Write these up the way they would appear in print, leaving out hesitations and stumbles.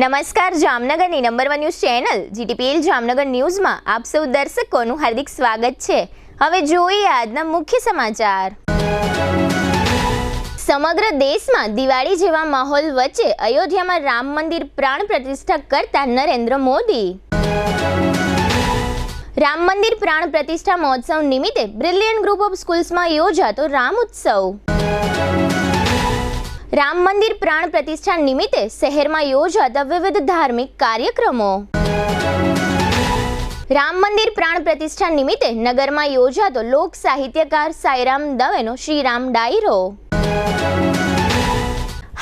નમસ્કાર જામનગરની number 1 news channel GTPL Jamnagar ન્યૂઝમાં આપ સૌ દર્શકોનું હાર્દિક સ્વાગત છે। હવે જોઈએ આજના મુખ્ય સમાચાર। સમગ્ર દેશમાં દિવાળી જેવા માહોલ વચ્ચે અયોધ્યામાં રામ મંદિર પ્રાણ પ્રતિષ્ઠા કરતા નરેન્દ્ર મોદી। રામ મંદિર પ્રાણ પ્રતિષ્ઠા મહોત્સવ નિમિત્તે બ્રિલિયન્ટ ગ્રુપ ઓફ સ્કૂલ્સમાં યોજાતો રામ ઉત્સવ। રામ મંદિર પ્રાણ પ્રતિષ્ઠા નિમિત્તે શહેરમાં યોજાતા વિવિધ ધાર્મિક કાર્યક્રમો। રામ મંદિર પ્રાણ પ્રતિષ્ઠા નિમિત્તે નગરમાં યોજાતો લોક સાહિત્યકાર સાઈરામ દવેનો શ્રીરામ ડાયરો।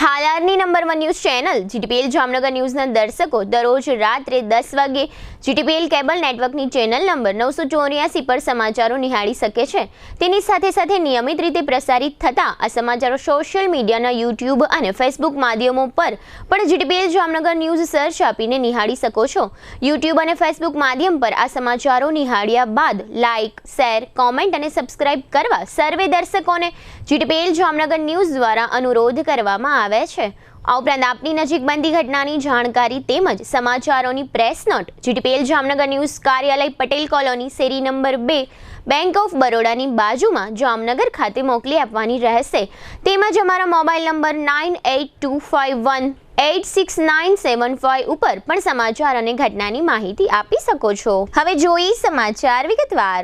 હાલની number 1 news channel GTPL Jamnagar ન્યૂઝના દર્શકો દરરોજ રાત્રે 10 વાગે જીટીપીએલ કેબલ નેટવર્કની ચેનલ નંબર 984 પર સમાચારો નિહાળી શકે છે। તેની સાથે સાથે નિયમિત રીતે પ્રસારિત થતા આ સમાચારો સોશિયલ મીડિયાના યુટ્યુબ અને ફેસબુક માધ્યમો પર પણ જીટીપીએલ જામનગર ન્યૂઝ સર્ચ આપીને નિહાળી શકો છો। યુટ્યુબ અને ફેસબુક માધ્યમ પર આ સમાચારો નિહાળ્યા બાદ લાઇક, શેર, કોમેન્ટ અને સબસ્ક્રાઇબ કરવા સર્વે દર્શકોને જીટીપીએલ જામનગર ન્યૂઝ દ્વારા અનુરોધ કરવામાં આવે છે। આ ઉપરાંત આપની નજીક બનતી ઘટનાની જાણકારી તેમજ સમાચારોની press note GTPL Jamnagar news કાર્યાલય પટેલ કોલોની શેરી નંબર 2 બેંક ઓફ બરોડાની બાજુમાં જામનગર ખાતે મોકલી આપવાની રહેશે। તેમજ અમારા મોબાઈલ નંબર 9825186975 ઉપર પણ સમાચાર અને ઘટનાની માહિતી આપી શકો છો। હવે જોઈએ સમાચાર વિગતવાર।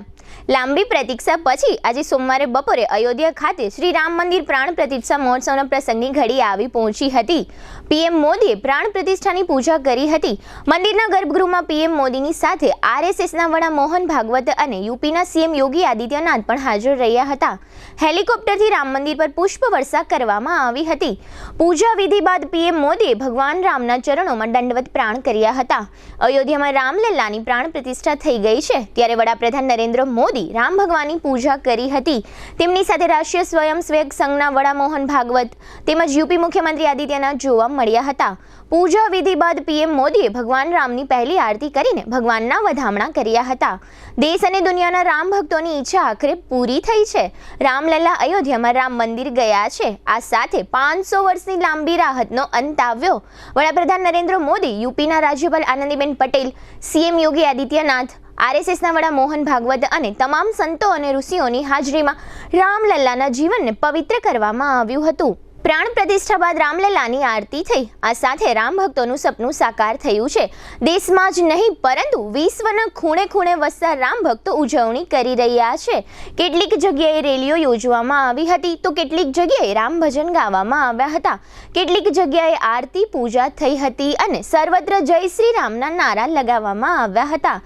લાંબી પ્રતીક્ષા પછી આજે સોમવારે બપોરે અયોધ્યા ખાતે શ્રી રામ મંદિર પ્રાણ પ્રતિષ્ઠા મહોત્સવના પ્રસંગની ઘડી આવી પહોંચી હતી। પીએમ મોદીએ પ્રાણ પ્રતિષ્ઠાની પૂજા કરી હતી। મંદિરના ગર્ભગૃહમાં પીએમ મોદીની સાથે આરએસએસના વડા મોહન ભાગવત અને યુપીના સીએમ યોગી આદિત્યનાથ પણ હાજર રહ્યા હતા। હેલિકોપ્ટરથી રામ મંદિર પર પુષ્પ વર્ષા કરવામાં આવી હતી। પૂજા વિધિ બાદ પીએમ મોદીએ ભગવાન રામના ચરણોમાં દંડવત પ્રાણ કર્યા હતા। અયોધ્યામાં રામલલ્લાની પ્રાણ પ્રતિષ્ઠા થઈ ગઈ છે ત્યારે વડાપ્રધાન નરેન્દ્ર મોદી રામ ભગવાનની પૂજા કરી હતી। તેમની સાથે રાષ્ટ્રીય સ્વયંસેવક સંઘના વડા મોહન ભાગવત તેમજ યુપી મુખ્યમંત્રી આદિત્યનાથ જોવા મળ્યા હતા। પૂજા વિધિ બાદ પીએમ મોદીએ ભગવાન રામની પહેલી આરતી કરીને ભગવાનના વધામણા કર્યા હતા। દેશ અને દુનિયાના રામ ભક્તોની ઈચ્છા આખરે પૂરી થઈ છે। રામલલ્લા અયોધ્યામાં રામ મંદિર ગયા છે। આ સાથે 500 વર્ષની લાંબી રાહતનો અંત આવ્યો। વડાપ્રધાન નરેન્દ્ર મોદી, યુપીના રાજ્યપાલ આનંદીબેન પટેલ, સીએમ યોગી આદિત્યનાથ, આરએસએસના વડા મોહન ભાગવત અને તમામ સંતો અને ઋષિઓની હાજરીમાં રામલલ્લાના જીવનને પવિત્ર કરવામાં આવ્યું હતું। પ્રાણ પ્રતિષ્ઠા બાદ રામલલ્લાની આરતી થઈ। આ સાથે રામ ભક્તોનું સપનું સાકાર થયું છે। દેશમાં જ નહીં પરંતુ વિશ્વના ખૂણે ખૂણે વસતા રામ ભક્તો ઉજવણી કરી રહ્યા છે। કેટલીક જગ્યાએ રેલીઓ યોજવામાં આવી હતી તો કેટલીક જગ્યાએ રામ ભજન ગાવામાં આવ્યા હતા। કેટલીક જગ્યાએ આરતી પૂજા થઈ હતી અને સર્વત્ર જય શ્રી રામના નારા લગાવવામાં આવ્યા હતા।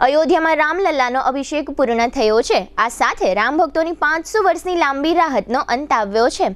અયોધ્યામાં રામલલ્લાનો અભિષેક પૂર્ણ થયો છે। આ સાથે રામ ભક્તોની 500 વર્ષની લાંબી રાહતનો અંત આવ્યો છે।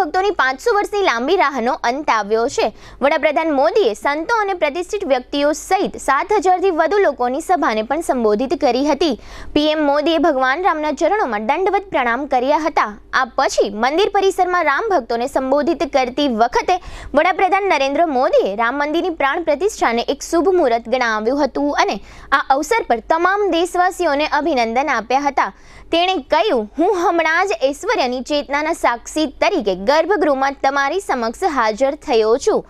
ભક્તોની 500 વર્ષની લાંબી રાહનો અંત આવ્યો છે। વડાપ્રધાન મોદીએ સંતો અને પ્રતિષ્ઠિત વ્યક્તિઓ સહિત 7000થી વધુ લોકોની સભાને પણ સંબોધિત કરી હતી। પીએમ મોદીએ ભગવાન રામના ચરણોમાં દંડવત પ્રણામ કર્યા હતા। આ પછી મંદિર પરિસરમાં રામ ભક્તોને સંબોધિત કરતી વખતે વડાપ્રધાન નરેન્દ્ર મોદીએ રામ મંદિરની પ્રાણ પ્રતિષ્ઠાને એક શુભ મુહૂર્ત ગણાવ્યું હતું અને આ અવસર પર તમામ દેશવાસીઓને અભિનંદન આપ્યા હતા। તેણે કહ્યું, હું હમણાં જ ઐશ્વર્યની ચેતનાના સાક્ષી તરીકે ગર્ભગૃહમાં તમારી સમક્ષ હાજર થયો છું।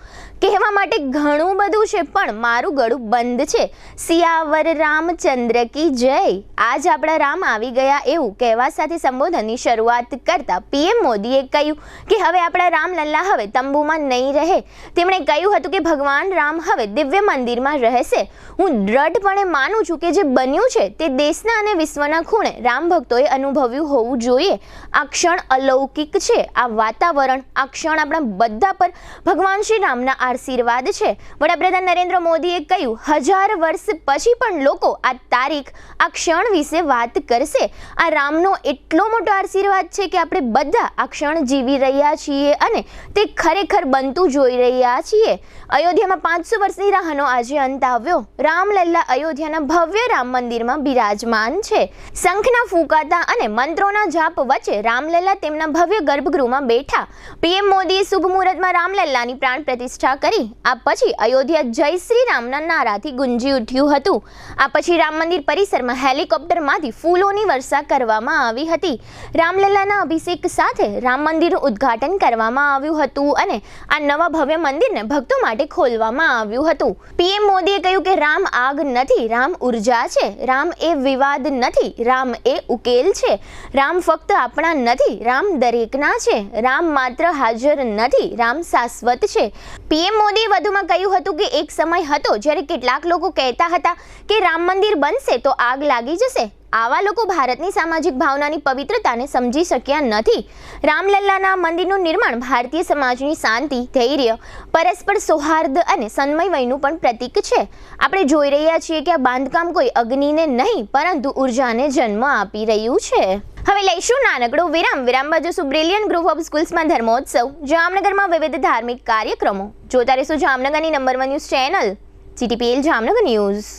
કહેવા માટે ઘણું બધું છે પણ મારું ગળું બંધ છે। સિયાવર રામચંદ્ર કી જય। આજ આપણા રામ આવી ગયા એવું કહેવા સાથે સંબોધનની શરૂઆત કરતા પીએમ મોદીએ કહ્યું કે હવે આપણા રામલલ્લા હવે તંબુમાં નહીં રહે। તેમણે કહ્યું હતું કે ભગવાન રામ હવે દિવ્ય મંદિરમાં રહેશે। હું દ્રઢપણે માનું છું કે જે બન્યું છે તે દેશના અને વિશ્વના ખૂણે રામ ભક્તોએ અનુભવ્યું હોવું જોઈએ। આ ક્ષણ અલૌકિક છે। આ વાતાવરણ, આ ક્ષણ આપણા બધા પર ભગવાન શ્રી રામના આશીર્વાદ છે। વડાપ્રધાન નરેન્દ્ર મોદીએ કહ્યું, 1000 વર્ષ પછી પણ લોકો આ તારીખ, આ ક્ષણ વિશે વાત કરશે। આ રામનો એટલો મોટો આશીર્વાદ છે કે આપણે બધા આ ક્ષણ જીવી રહ્યા છીએ અને તે ખરેખર બનતું જોઈ રહ્યા છીએ। અયોધ્યામાં 500 વર્ષની રાહનો આજે અંત આવ્યો। રામલલ્લા અયોધ્યાના ભવ્ય રામ મંદિરમાં બિરાજમાન છે। શંખના ફૂંકાતા અને મંત્રોના જાપ વચ્ચે રામલલ્લા તેમના ભવ્ય ગર્ભગૃહમાં બેઠા। પીએમ મોદીએ શુભ મુહૂર્તમાં રામલલ્લાની પ્રાણ પ્રતિષ્ઠા કરી આ પછી અયોધ્યા જય શ્રી રામના નારાથી ગુંજી ઉઠ્યું હતું. આ પછી રામ મંદિર પરિસરમાં હેલિકોપ્ટરમાંથી ફૂલોની વર્ષા કરવામાં આવી હતી. રામલલ્લાના અભિષેક સાથે રામ મંદિરનું ઉદ્ઘાટન કરવામાં આવ્યું હતું અને આ નવા ભવ્ય મંદિરને ભક્તો માટે ખોલવામાં આવ્યું હતું. પીએમ મોદીએ કહ્યું કે રામ આગ નથી, રામ ઉર્જા છે. રામ એ વિવાદ નથી, રામ એ ઉકેલ છે. રામ ફક્ત આપણા નથી, રામ દરેકના છે. રામ માત્ર હાજર નથી, રામ શાશ્વત છે. પીએમ મોદીએ વધુમાં કહ્યું હતું કે એક સમય હતો જ્યારે કેટલાક લોકો કહેતા હતા કે રામ મંદિર બનશે તો આગ લાગી જશે. આવા લોકો ભારતની સામાજિક ભાવનાની પવિત્રતાને સમજી શક્યા નથી. રામલલ્લાના મંદિરનું નિર્માણ ભારતીય સમાજની શાંતિ, ધૈર્ય, પરસ્પર સૌહાર્દ અને સન્મયનું પણ પ્રતીક છે. આપણે જોઈ રહ્યા છીએ કે આ બાંધકામ કોઈ અગ્નિને નહીં પરંતુ ઉર્જાને જન્મ આપી રહ્યું છે. હવે લઈશું નાનકડો વિરામ બાદ જોશું બ્રિલિયન્ટ ગ્રુપ ઓફ સ્કૂલ્સમાં ધર્મોત્સવ. જામનગરમાં વિવિધ ધાર્મિક કાર્યક્રમો. જોતા રહેશું જામનગરની number 1 news channel GTPL Jamnagar news.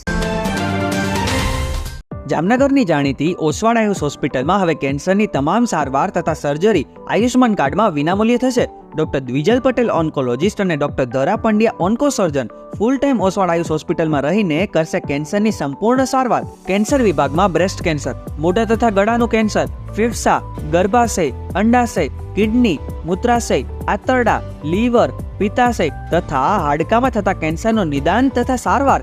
જામનગરની જાણીતી ઓસવાડ આયુષ હોસ્પિટલમાં હવે કેન્સરની તમામ સારવાર તથા સર્જરી આયુષ્માન કાર્ડમાં વિનામૂલ્યે થશે. ડોક્ટર દ્વિજલ પટેલ ઓન્કોલોજીસ્ટ અને ડોક્ટર ધરા પંડ્યા ઓન્કો સર્જન ફૂલ ટાઈમ ઓસવાડ આયુષ હોસ્પિટલમાં રહીને કરશે કેન્સરની સંપૂર્ણ સારવાર. કેન્સર વિભાગમાં બ્રેસ્ટ કેન્સર, મોઢા તથા ગળાનું કેન્સર, ફેફસા, ગર્ભાશય, અંડાશય, કિડની, મૂત્રાશય, આંતરડા, લીવર, પિત્તાશય તથા હાડકામાં થતા કેન્સરનું નિદાન તથા સારવાર.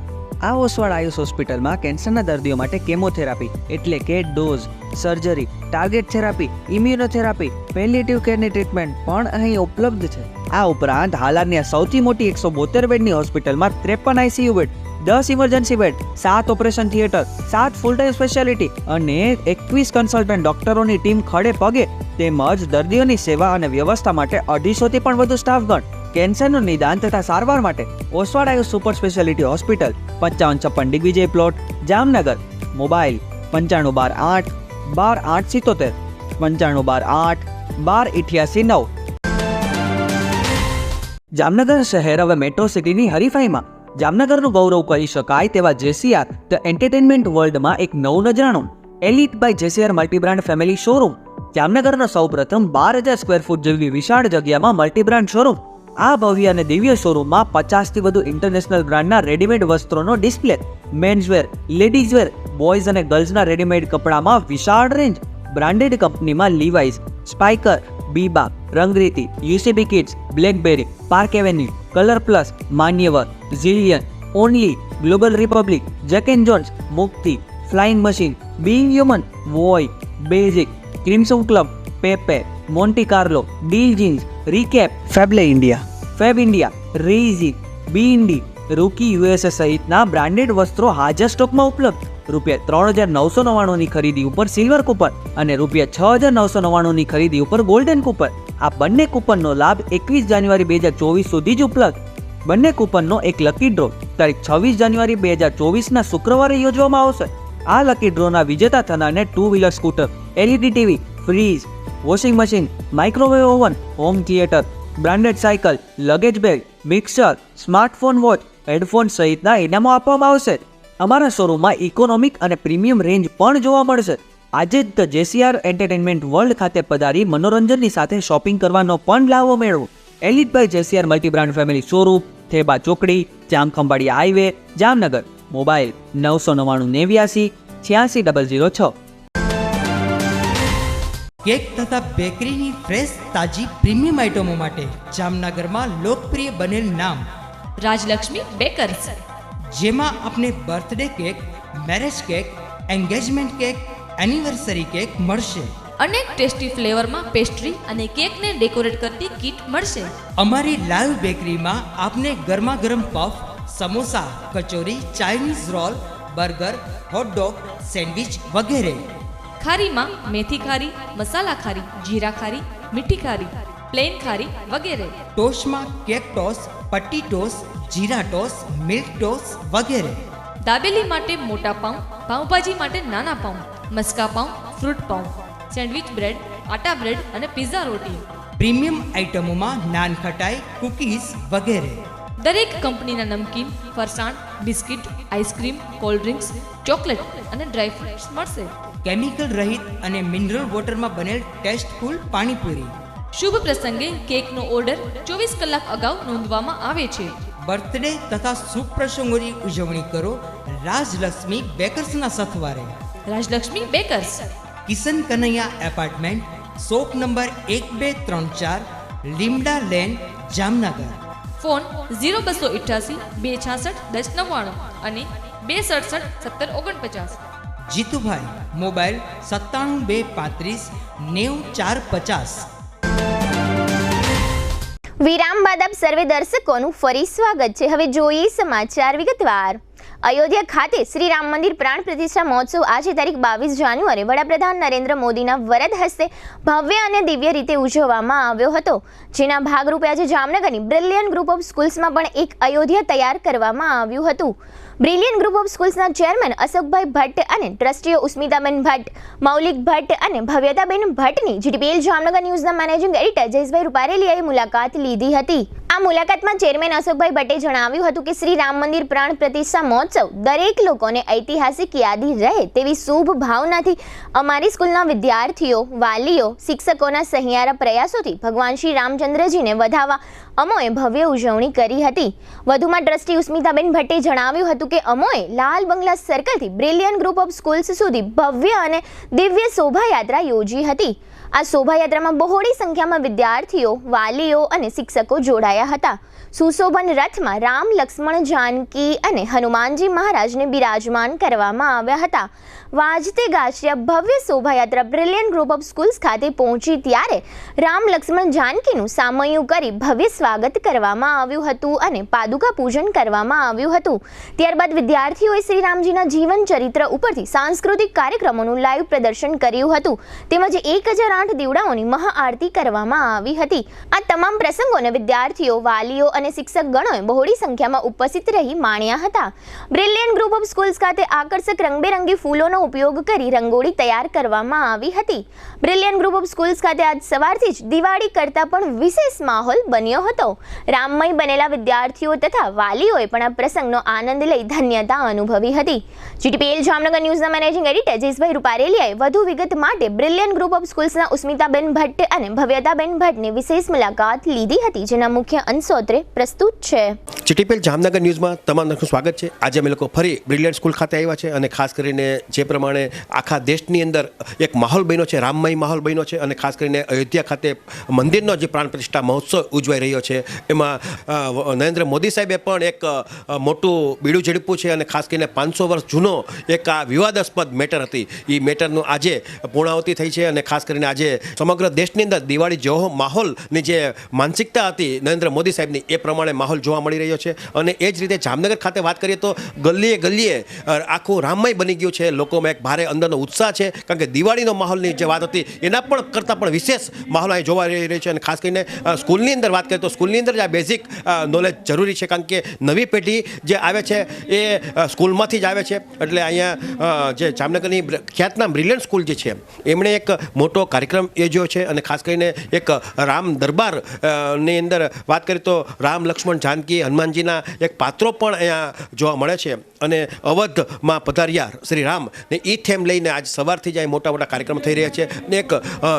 આ ઓસવાડ આયુષ હોસ્પિટલમાં કેન્સરના દર્દીઓ માટે કેમોથેરાપી એટલે કે dose, surgery, target therapy, immunotherapy, palliative કેરની ટ્રીટમેન્ટ પણ અહીં ઉપલબ્ધ છે. આ ઉપરાંત હાલારની આ સૌથી મોટી 172 બેડની હોસ્પિટલમાં 53 ICU bed, 10 emergency bed, 7 operation theatre, 7 full time speciality અને 21 કન્સલ્ટન્ટ ડોક્ટરોની ટીમ ખડે પગે તેમજ દર્દીઓની સેવા અને વ્યવસ્થા માટે 250 થી પણ વધુ સ્ટાફગણ. કેન્સરનું નિદાન તથા સારવાર માટે Oswal Ayush super speciality hospital, 5556 Digvijay plot, Jamnagar. Mobile 9512 8 12 877 9512 8 12 88 9. Jamnagar શહેર હવે મેટ્રો સિટીની હરીફાઈમાં. જામનગરનું ગૌરવ કરી શકાય તેવા JCR ધ એન્ટરટેનમેન્ટ વર્લ્ડમાં એક નવું નજરાણું Elite by JCR multibrand family showroom. જામનગરનો સૌપ્રથમ 12000 સ્ક્વેર ફૂટ જેવી વિશાળ જગ્યામાં મલ્ટીબ્રાન્ડ શોરૂમ. આ ભવ્ય અને દિવ્ય શોરૂમમાં 50 થી વધુ ઇન્ટરનેશનલ બ્રાન્ડના રેડીમેડ વસ્ત્રોનો ડિસ્પ્લે, મેન્સવેર, લેડીઝવેર, બોયઝ અને ગર્લ્સના રેડીમેડ કપડામાં વિશાળ રેન્જ. બ્રાન્ડેડ કંપનીમાં Levi's, Spykar, Biba, Rangriti, UCB Kids, Blackberry, Park Avenue, Colour Plus, Manyavar, Zillion, Only, Global Republic, Jack and Jones, Mukti, Flying Machine, Being Human, Voi, Basics, Crimson Club, Pepe, Monte Carlo, Deal Jeans, Recap, ફેબલે India, Fabindia, રેઝી, બીઇન્ડી, Rookie USA સહિતના બ્રાન્ડેડ વસ્ત્રો હાજર સ્ટોકમાં ઉપલબ્ધ. ₹3999ની ખરીદી ઉપર સિલ્વર કૂપન અને ₹6999 ની ખરીદી ઉપર ગોલ્ડન કૂપન. આ બંને કૂપનનો લાભ 21 જાન્યુઆરી 2024 સુધી જ ઉપલબ્ધ. બંને કૂપનનો એક લકી ડ્રો તારીખ 26 જાન્યુઆરી 2024ના શુક્રવારે યોજવામાં આવશે. આ લકી ડ્રોના વિજેતા થનારને 2 wheeler scooter, LED TV, fridge, washing machine, microwave oven, home theatre, branded cycle, luggage bag, mixer, smartphone watch, headphone સહિતના ઇનામો આપવામાં આવશે. અમારા શોરૂમમાં ઇકોનોમિક અને પ્રીમિયમ રેન્જ પણ જોવા મળશે. આજે જ ધ JCR એન્ટરટેનમેન્ટ વર્લ્ડ ખાતે પધારી મનોરંજનની સાથે શોપિંગ કરવાનો પણ લાવો મેળવો. Elite by JCR multibrand family showroom, Theba ચોકડી, Jamkhambhaliya highway, Jamnagar. Mobile 999 86 006. Cake તથા બેકરીની ફ્રેશ તાજી પ્રીમિયમ આઇટમો માટે જામનગરમાં લોકપ્રિય બનેલ નામ રાજલક્ષ્મી બેકર્સ, જેમાં આપને birthday cake, marriage cake, engagement cake, anniversary cake મળશે. અનેક ટેસ્ટી ફ્લેવરમાં પેસ્ટ્રી અને કેકને ડેકોરેટ કરતી કીટ મળશે. અમારી લાઈવ બેકરીમાં આપને ગરમા ગરમ puff, samosa, kachori, Chinese roll, burger, hot dog, sandwich વગેરે. ખારીમાં મેથી ખારી, મસાલા ખારી, જીરા ખારી, મીઠી ખારી, પ્લેન ખારી વગેરે. ટોસ્ટમાં કેક ટોસ, પટ્ટી ટોસ, જીરા ટોસ, મિલ્ક ટોસ વગેરે. દાબેલી માટે મોટા પાઉં, પાઉંભાજી માટે નાના પાઉં, મસ્કા પાઉં, ફ્રૂટ પાઉં, સેન્ડવિચ બ્રેડ, આટા બ્રેડ અને પિઝા રોટી. પ્રીમિયમ આઇટમોમાં નાન ખટાઈ, કૂકીઝ વગેરે. દરેક કંપનીના નમકીન, ફરસાણ, biscuit, ice cream, cold drinks, chocolate અને ડ્રાયફ્રૂટ્સ મળશે. કેમિકલ રહિત અને મિનરલ વોટરમાં બનેલ ટેસ્ટફુલ પાણીપુરી. શુભ પ્રસંગે કેકનો ઓર્ડર 24 કલાક અગાઉ નોંધવામાં આવે છે. બર્થડે તથા શુભ પ્રસંગોની ઉજવણી કરો રાજલક્ષ્મી બેકર્સના સથવારે. Rajlakshmi bakers, Kishan Kanaiya apartment, shop number 1234, Limda lane, Jamnagar. Phone 0288 266 1099 અને 267 1749. જીતુભાઈ, મોબાઈલ 97 235 90 450. વિરામ બાદ આપ સર્વે દર્શકોનું ફરી સ્વાગત છે. હવે જોઈએ સમાચાર વિગતવાર. અયોધ્યા ખાતે શ્રી રામ મંદિર પ્રાણ પ્રતિષ્ઠા મહોત્સવ આજે તારીખ 22 જાન્યુઆરી વડાપ્રધાન નરેન્દ્ર મોદીના વરદ હસ્તે ભવ્ય અને દિવ્ય રીતે ઉજવવામાં આવ્યો હતો, જેના ભાગરૂપે આજે જામનગરની બ્રિલિયન્ટ ગ્રુપ ઓફ સ્કૂલ્સમાં પણ એક અયોધ્યા તૈયાર કરવામાં આવ્યું હતું. બ્રિલિયન્ટ ગ્રુપ ઓફ સ્કૂલ્સના ચેરમેન અશોકભાઈ ભટ્ટ અને ટ્રસ્ટીઓ ઉસ્મિતાબેન ભટ્ટ, મૌલિક ભટ્ટ અને ભવ્યતાબેન ભટ્ટની જીટીપીએલ જામનગર ન્યૂઝના મેનેજિંગ એડિટર જયેશભાઈ રૂપારેલિયાએ મુલાકાત લીધી હતી. આ મુલાકાતમાં ચેરમેન અશોકભાઈ ભટ્ટે જણાવ્યું હતું કે શ્રી રામ મંદિર પ્રાણ પ્રતિષ્ઠા મહોત્સવ દરેક લોકોને ઐતિહાસિક યાદી રહે તેવી શુભ ભાવનાથી અમારી સ્કૂલના વિદ્યાર્થીઓ, વાલીઓ, શિક્ષકોના સહિયારા પ્રયાસોથી ભગવાન શ્રી રામચંદ્રજીને વધાવવા અમોએ ભવ્ય ઉજવણી કરી હતી. વધુમાં ટ્રસ્ટી ઉસ્મિતાબેન ભટ્ટે જણાવ્યું હતું કે અમોએ લાલ બંગલા સર્કલથી બ્રિલિયન્ટ ગ્રુપ ઓફ સ્કૂલ્સ સુધી ભવ્ય અને દિવ્ય શોભાયાત્રા યોજી હતી. આ શોભાયાત્રામાં બહોળી સંખ્યામાં વિદ્યાર્થીઓ, વાલીઓ અને શિક્ષકો જોડાયા હતા. સુશોભન રથમાં રામ, લક્ષ્મણ, જાનકી અને હનુમાનજી મહારાજને બિરાજમાન કરવામાં આવ્યા હતા. વાજતે ગાજતે ભવ્ય શોભાયાત્રા બ્રિલિયન્ટ ગ્રુપ ઓફ સ્કૂલ્સ ખાતે પહોંચી ત્યારે રામ, લક્ષ્મણ, જાનકીનું સામૈયું કરી ભવ્ય સ્વાગત કરવામાં આવ્યું હતું અને પાદુકા પૂજન કરવામાં આવ્યું હતું. ત્યારબાદ વિદ્યાર્થીઓએ શ્રી રામજીના જીવન ચરિત્ર ઉપરથી સાંસ્કૃતિક કાર્યક્રમોનું લાઈવ પ્રદર્શન કર્યું હતું તેમજ 1008 દીવડાઓની મહાઆરતી કરવામાં આવી હતી. આ તમામ પ્રસંગોને વિદ્યાર્થીઓ, વાલીઓ અને શિક્ષક ગણોએ બહોળી સંખ્યામાં ઉપસ્થિત રહી માણ્યા હતા. બ્રિલિયન્ટ ગ્રુપ ઓફ સ્કૂલ્સ ખાતે આકર્ષક રંગબેરંગી ફૂલોનો ઉપયોગ કરી રંગોળી તૈયાર કરવામાં આવી હતી. બ્રિલિયન્ટ ગ્રુપ ઓફ સ્કૂલ્સ ખાતે આજ સવારથી જ દિવાળી કરતા પણ વિશેષ માહોલ બન્યો હતો. રામમય બનેલા વિદ્યાર્થીઓ તથા વાલીઓએ પણ આ પ્રસંગનો આનંદ લઈ ધન્યતા અનુભવી હતી. જીટીપીએલ જામનગર ન્યૂઝના મેનેજિંગ એડિટર જયેશભાઈ રૂપારેલિયાએ વધુ વિગત માટે બ્રિલિયન્ટ ગ્રુપ ઓફ સ્કૂલ્સના ઉસ્મિતાબેન ભટ્ટ અને ભવ્યતાબેન ભટ્ટની વિશેષ મુલાકાત લીધી હતી, જેના મુખ્ય અંશોત્રે પ્રસ્તુત છે. જીટીપીએલ જામનગર ન્યૂઝમાં તમામનું સ્વાગત છે. આજે અમે લોકો ફરી બ્રિલિયન્ટ સ્કૂલ ખાતે આવ્યા છે અને ખાસ કરીને જે પ્રમાણે આખા દેશની અંદર એક માહોલ બન્યો છે, રામમય માહોલ બન્યો છે અને ખાસ કરીને અયોધ્યા ખાતે મંદિરનો જે પ્રાણ પ્રતિષ્ઠા મહોત્સવ ઉજવાઈ રહ્યો છે એમાં નરેન્દ્ર મોદી સાહેબે પણ એક મોટું બીડું ઝડપ્યું છે અને ખાસ કરીને 500 વર્ષ જૂનો એક આ વિવાદાસ્પદ મેટર હતી એ મેટરનું આજે પૂર્ણાહુતિ થઈ છે અને ખાસ કરીને આજે સમગ્ર દેશની અંદર દિવાળી જેવો માહોલની જે માનસિકતા હતી નરેન્દ્ર મોદી સાહેબની એ પ્રમાણે માહોલ જોવા મળી રહ્યો છે. અને એ જ રીતે જામનગર ખાતે વાત કરીએ તો ગલીએ ગલીએ આખું રામમય બની ગયું છે. લોકોમાં એક ભારે અંદરનો ઉત્સાહ છે કારણ કે દિવાળીનો માહોલની જે વાત હતી એના પણ કરતાં પણ વિશેષ માહોલ અહીં જોવા રહી છે. અને ખાસ કરીને સ્કૂલની અંદર વાત કરીએ તો સ્કૂલની અંદર જ આ બેઝિક નોલેજ જરૂરી છે કારણ કે નવી પેઢી જે આવે છે એ સ્કૂલમાંથી જ આવે છે. એટલે અહીંયા જે જામનગરની ખ્યાતનામ બ્રિલિયન્ટ સ્કૂલ જે છે એમણે એક મોટો કાર્યક્રમ યોજ્યો છે અને ખાસ કરીને એક રામ દરબારની અંદર વાત કરીએ તો રામ, લક્ષ્મણ, જાનકી, હનુમાનજીના એક પાત્રો પણ અહીંયા જોવા મળે છે. અને અવધમાં પધાર્યા શ્રી રામ ને એ થેમ લઈને આજ સવારથી જ અહીં મોટા મોટા કાર્યક્રમ થઈ રહ્યા છે અને એક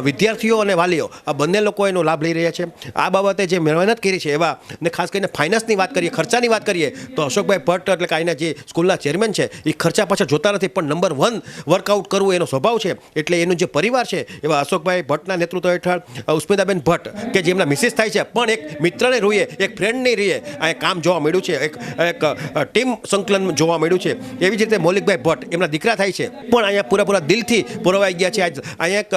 વિદ્યાર્થીઓ અને વાલીઓ આ બંને લોકો એનો લાભ લઈ રહ્યા છે. આ બાબતે જે મહેનત કરી છે એવા ને ખાસ કરીને ફાઇનાન્સની વાત કરીએ, ખર્ચાની વાત કરીએ તો અશોકભાઈ ભટ્ટ એટલે કે અહીંના જે સ્કૂલના ચેરમેન છે એ ખર્ચા પાછળ જોતા નથી પણ નંબર 1 વર્કઆઉટ કરવું એનો સ્વભાવ છે. એટલે એનું જે પરિવાર છે એવા અશોકભાઈ ભટ્ટના નેતૃત્વ હેઠળ ઉસ્મિતાબેન ભટ્ટ કે જેમના મિસિસ થાય છે પણ એક મિત્રને રૂએ, એક ફ્રેન્ડની રૂએ આ કામ જોવા મળ્યું છે, એક ટીમ સંકલન જોવા મળ્યું છે. એવી જ રીતે મૌલિકભાઈ ભટ્ટ એમના દીકરા થાય છે પણ અહીંયા પૂરા દિલથી પુરવાઈ ગયા છે. આજ અહીંયા એક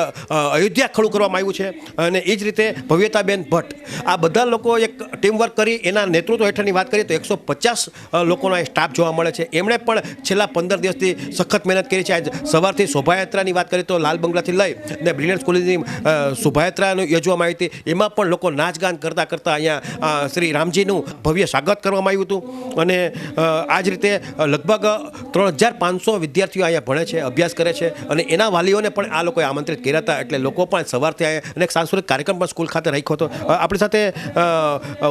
અયોધ્યા ખડું કરવામાં આવ્યું છે અને એ જ રીતે ભવ્યતાબેન ભટ્ટ આ બધા લોકો એક ટીમ વર્ક કરી એના નેતૃત્વ હેઠળની વાત કરીએ તો 150 લોકોનો સ્ટાફ જોવા મળે છે. એમણે પણ છેલ્લા 15 દિવસથી સખત મહેનત કરી છે. આજ સવારથી શોભાયાત્રાની વાત કરીએ તો લાલ બંગલાથી લઈ ને બ્રિલિયન્ટ સ્કૂલની શોભાયાત્રા યોજવામાં આવી હતી. એમાં પણ લોકો નાચગાન કરતાં અહીંયા શ્રી રામજીનું ભવ્ય સ્વાગત કરવામાં આવ્યું હતું. અને આ જ રીતે લગભગ 3500 વિદ્યાર્થીઓ અહીંયા ભણે છે, અભ્યાસ કરે છે અને એના વાલીઓને પણ આ લોકોએ આમંત્રિત કર્યા હતા. એટલે લોકો પણ સવારથી આવ્યા અને એક સાંસ્કૃતિક કાર્યક્રમ પણ સ્કૂલ ખાતે રાખ્યો હતો. આપણી સાથે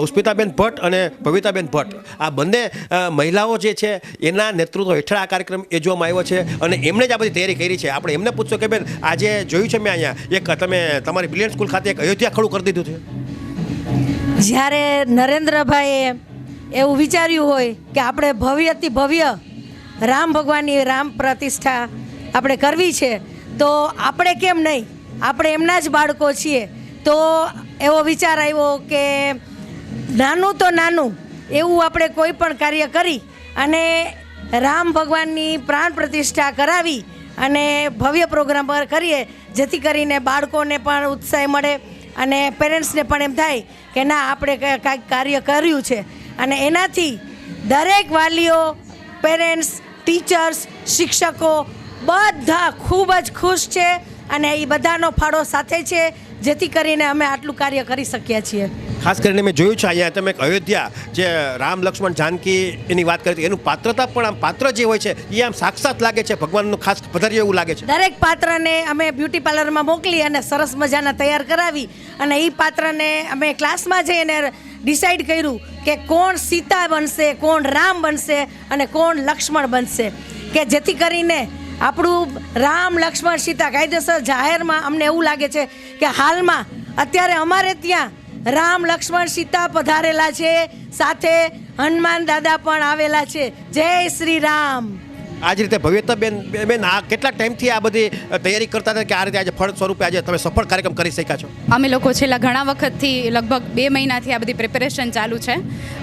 ઉસ્મિતાબેન ભટ્ટ અને ભવિતાબેન ભટ્ટ આ બંને મહિલાઓ જે છે એના નેતૃત્વ હેઠળ આ કાર્યક્રમ યોજવામાં આવ્યો છે અને એમણે જ આ બધી તૈયારી કરી છે. આપણે એમને પૂછશો કે બેન આજે જોયું છે મેં અહીંયા એક તમે તમારી બ્રિલિયન્ટ સ્કૂલ ખાતે એક અયોધ્યા ખડું કરી દીધું છે. જ્યારે નરેન્દ્રભાઈએ એવું વિચાર્યું હોય કે આપણે ભવ્યથી ભવ્ય રામ ભગવાનની રામ પ્રતિષ્ઠા આપણે કરવી છે તો આપણે કેમ નહીં, આપણે એમના જ બાળકો છીએ. તો એવો વિચાર આવ્યો કે નાનું તો નાનું એવું આપણે કોઈ પણ કાર્ય કરી અને રામ ભગવાનની પ્રાણ પ્રતિષ્ઠા કરાવી અને ભવ્ય પ્રોગ્રામ પર કરીએ, જેથી કરીને બાળકોને પણ ઉત્સાહ મળે અને પેરેન્ટ્સને પણ એમ થાય કે ના આપણે કાંઈક કાર્ય કર્યું છે. અને એનાથી દરેક વાલીઓ, પેરેન્ટ્સ, ટીચર્સ, શિક્ષકો બધા ખૂબ જ ખુશ છે અને એ બધાનો ફાળો સાથે છે, જેથી કરીને અમે આટલું કાર્ય કરી શક્યા છીએ. ખાસ કરીને મેં જોયું છે અહીંયા તમે અયોધ્યા જે રામ લક્ષ્મણ જાનકી એની વાત કરી એનું પાત્રતા પણ આમ પાત્ર જે હોય છે એ આમ સાક્ષાત લાગે છે, ભગવાનનું ખાસ પધાર્યું એવું લાગે છે. દરેક પાત્રને અમે બ્યુટી પાર્લરમાં મોકલી અને સરસ મજાના તૈયાર કરાવી અને એ પાત્રને અમે ક્લાસમાં જઈને ડિસાઈડ કર્યું કે કોણ સીતા બનશે, કોણ રામ બનશે અને કોણ લક્ષ્મણ બનશે, કે જેથી કરીને આપણું રામ લક્ષ્મણ સીતા કાયદેસર જાહેરમાં અમને એવું લાગે છે કે હાલમાં અત્યારે અમારે ત્યાં રામ લક્ષ્મણ સીતા પધારેલા છે, સાથે હનુમાન દાદા પણ આવેલા છે. જય શ્રી રામ. આ જ રીતે ભવ્યતાબેન બેન આ કેટલા ટાઈમથી આ બધી તૈયારી કરતા હતા કે આ રીતે આજે ફળ સ્વરૂપે આજે તમે સફળ કાર્યક્રમ કરી શક્યા છો? અમે લોકો છેલ્લા ઘણા વખતથી લગભગ 2 મહિનાથી આ બધી પ્રિપેરેશન ચાલુ છે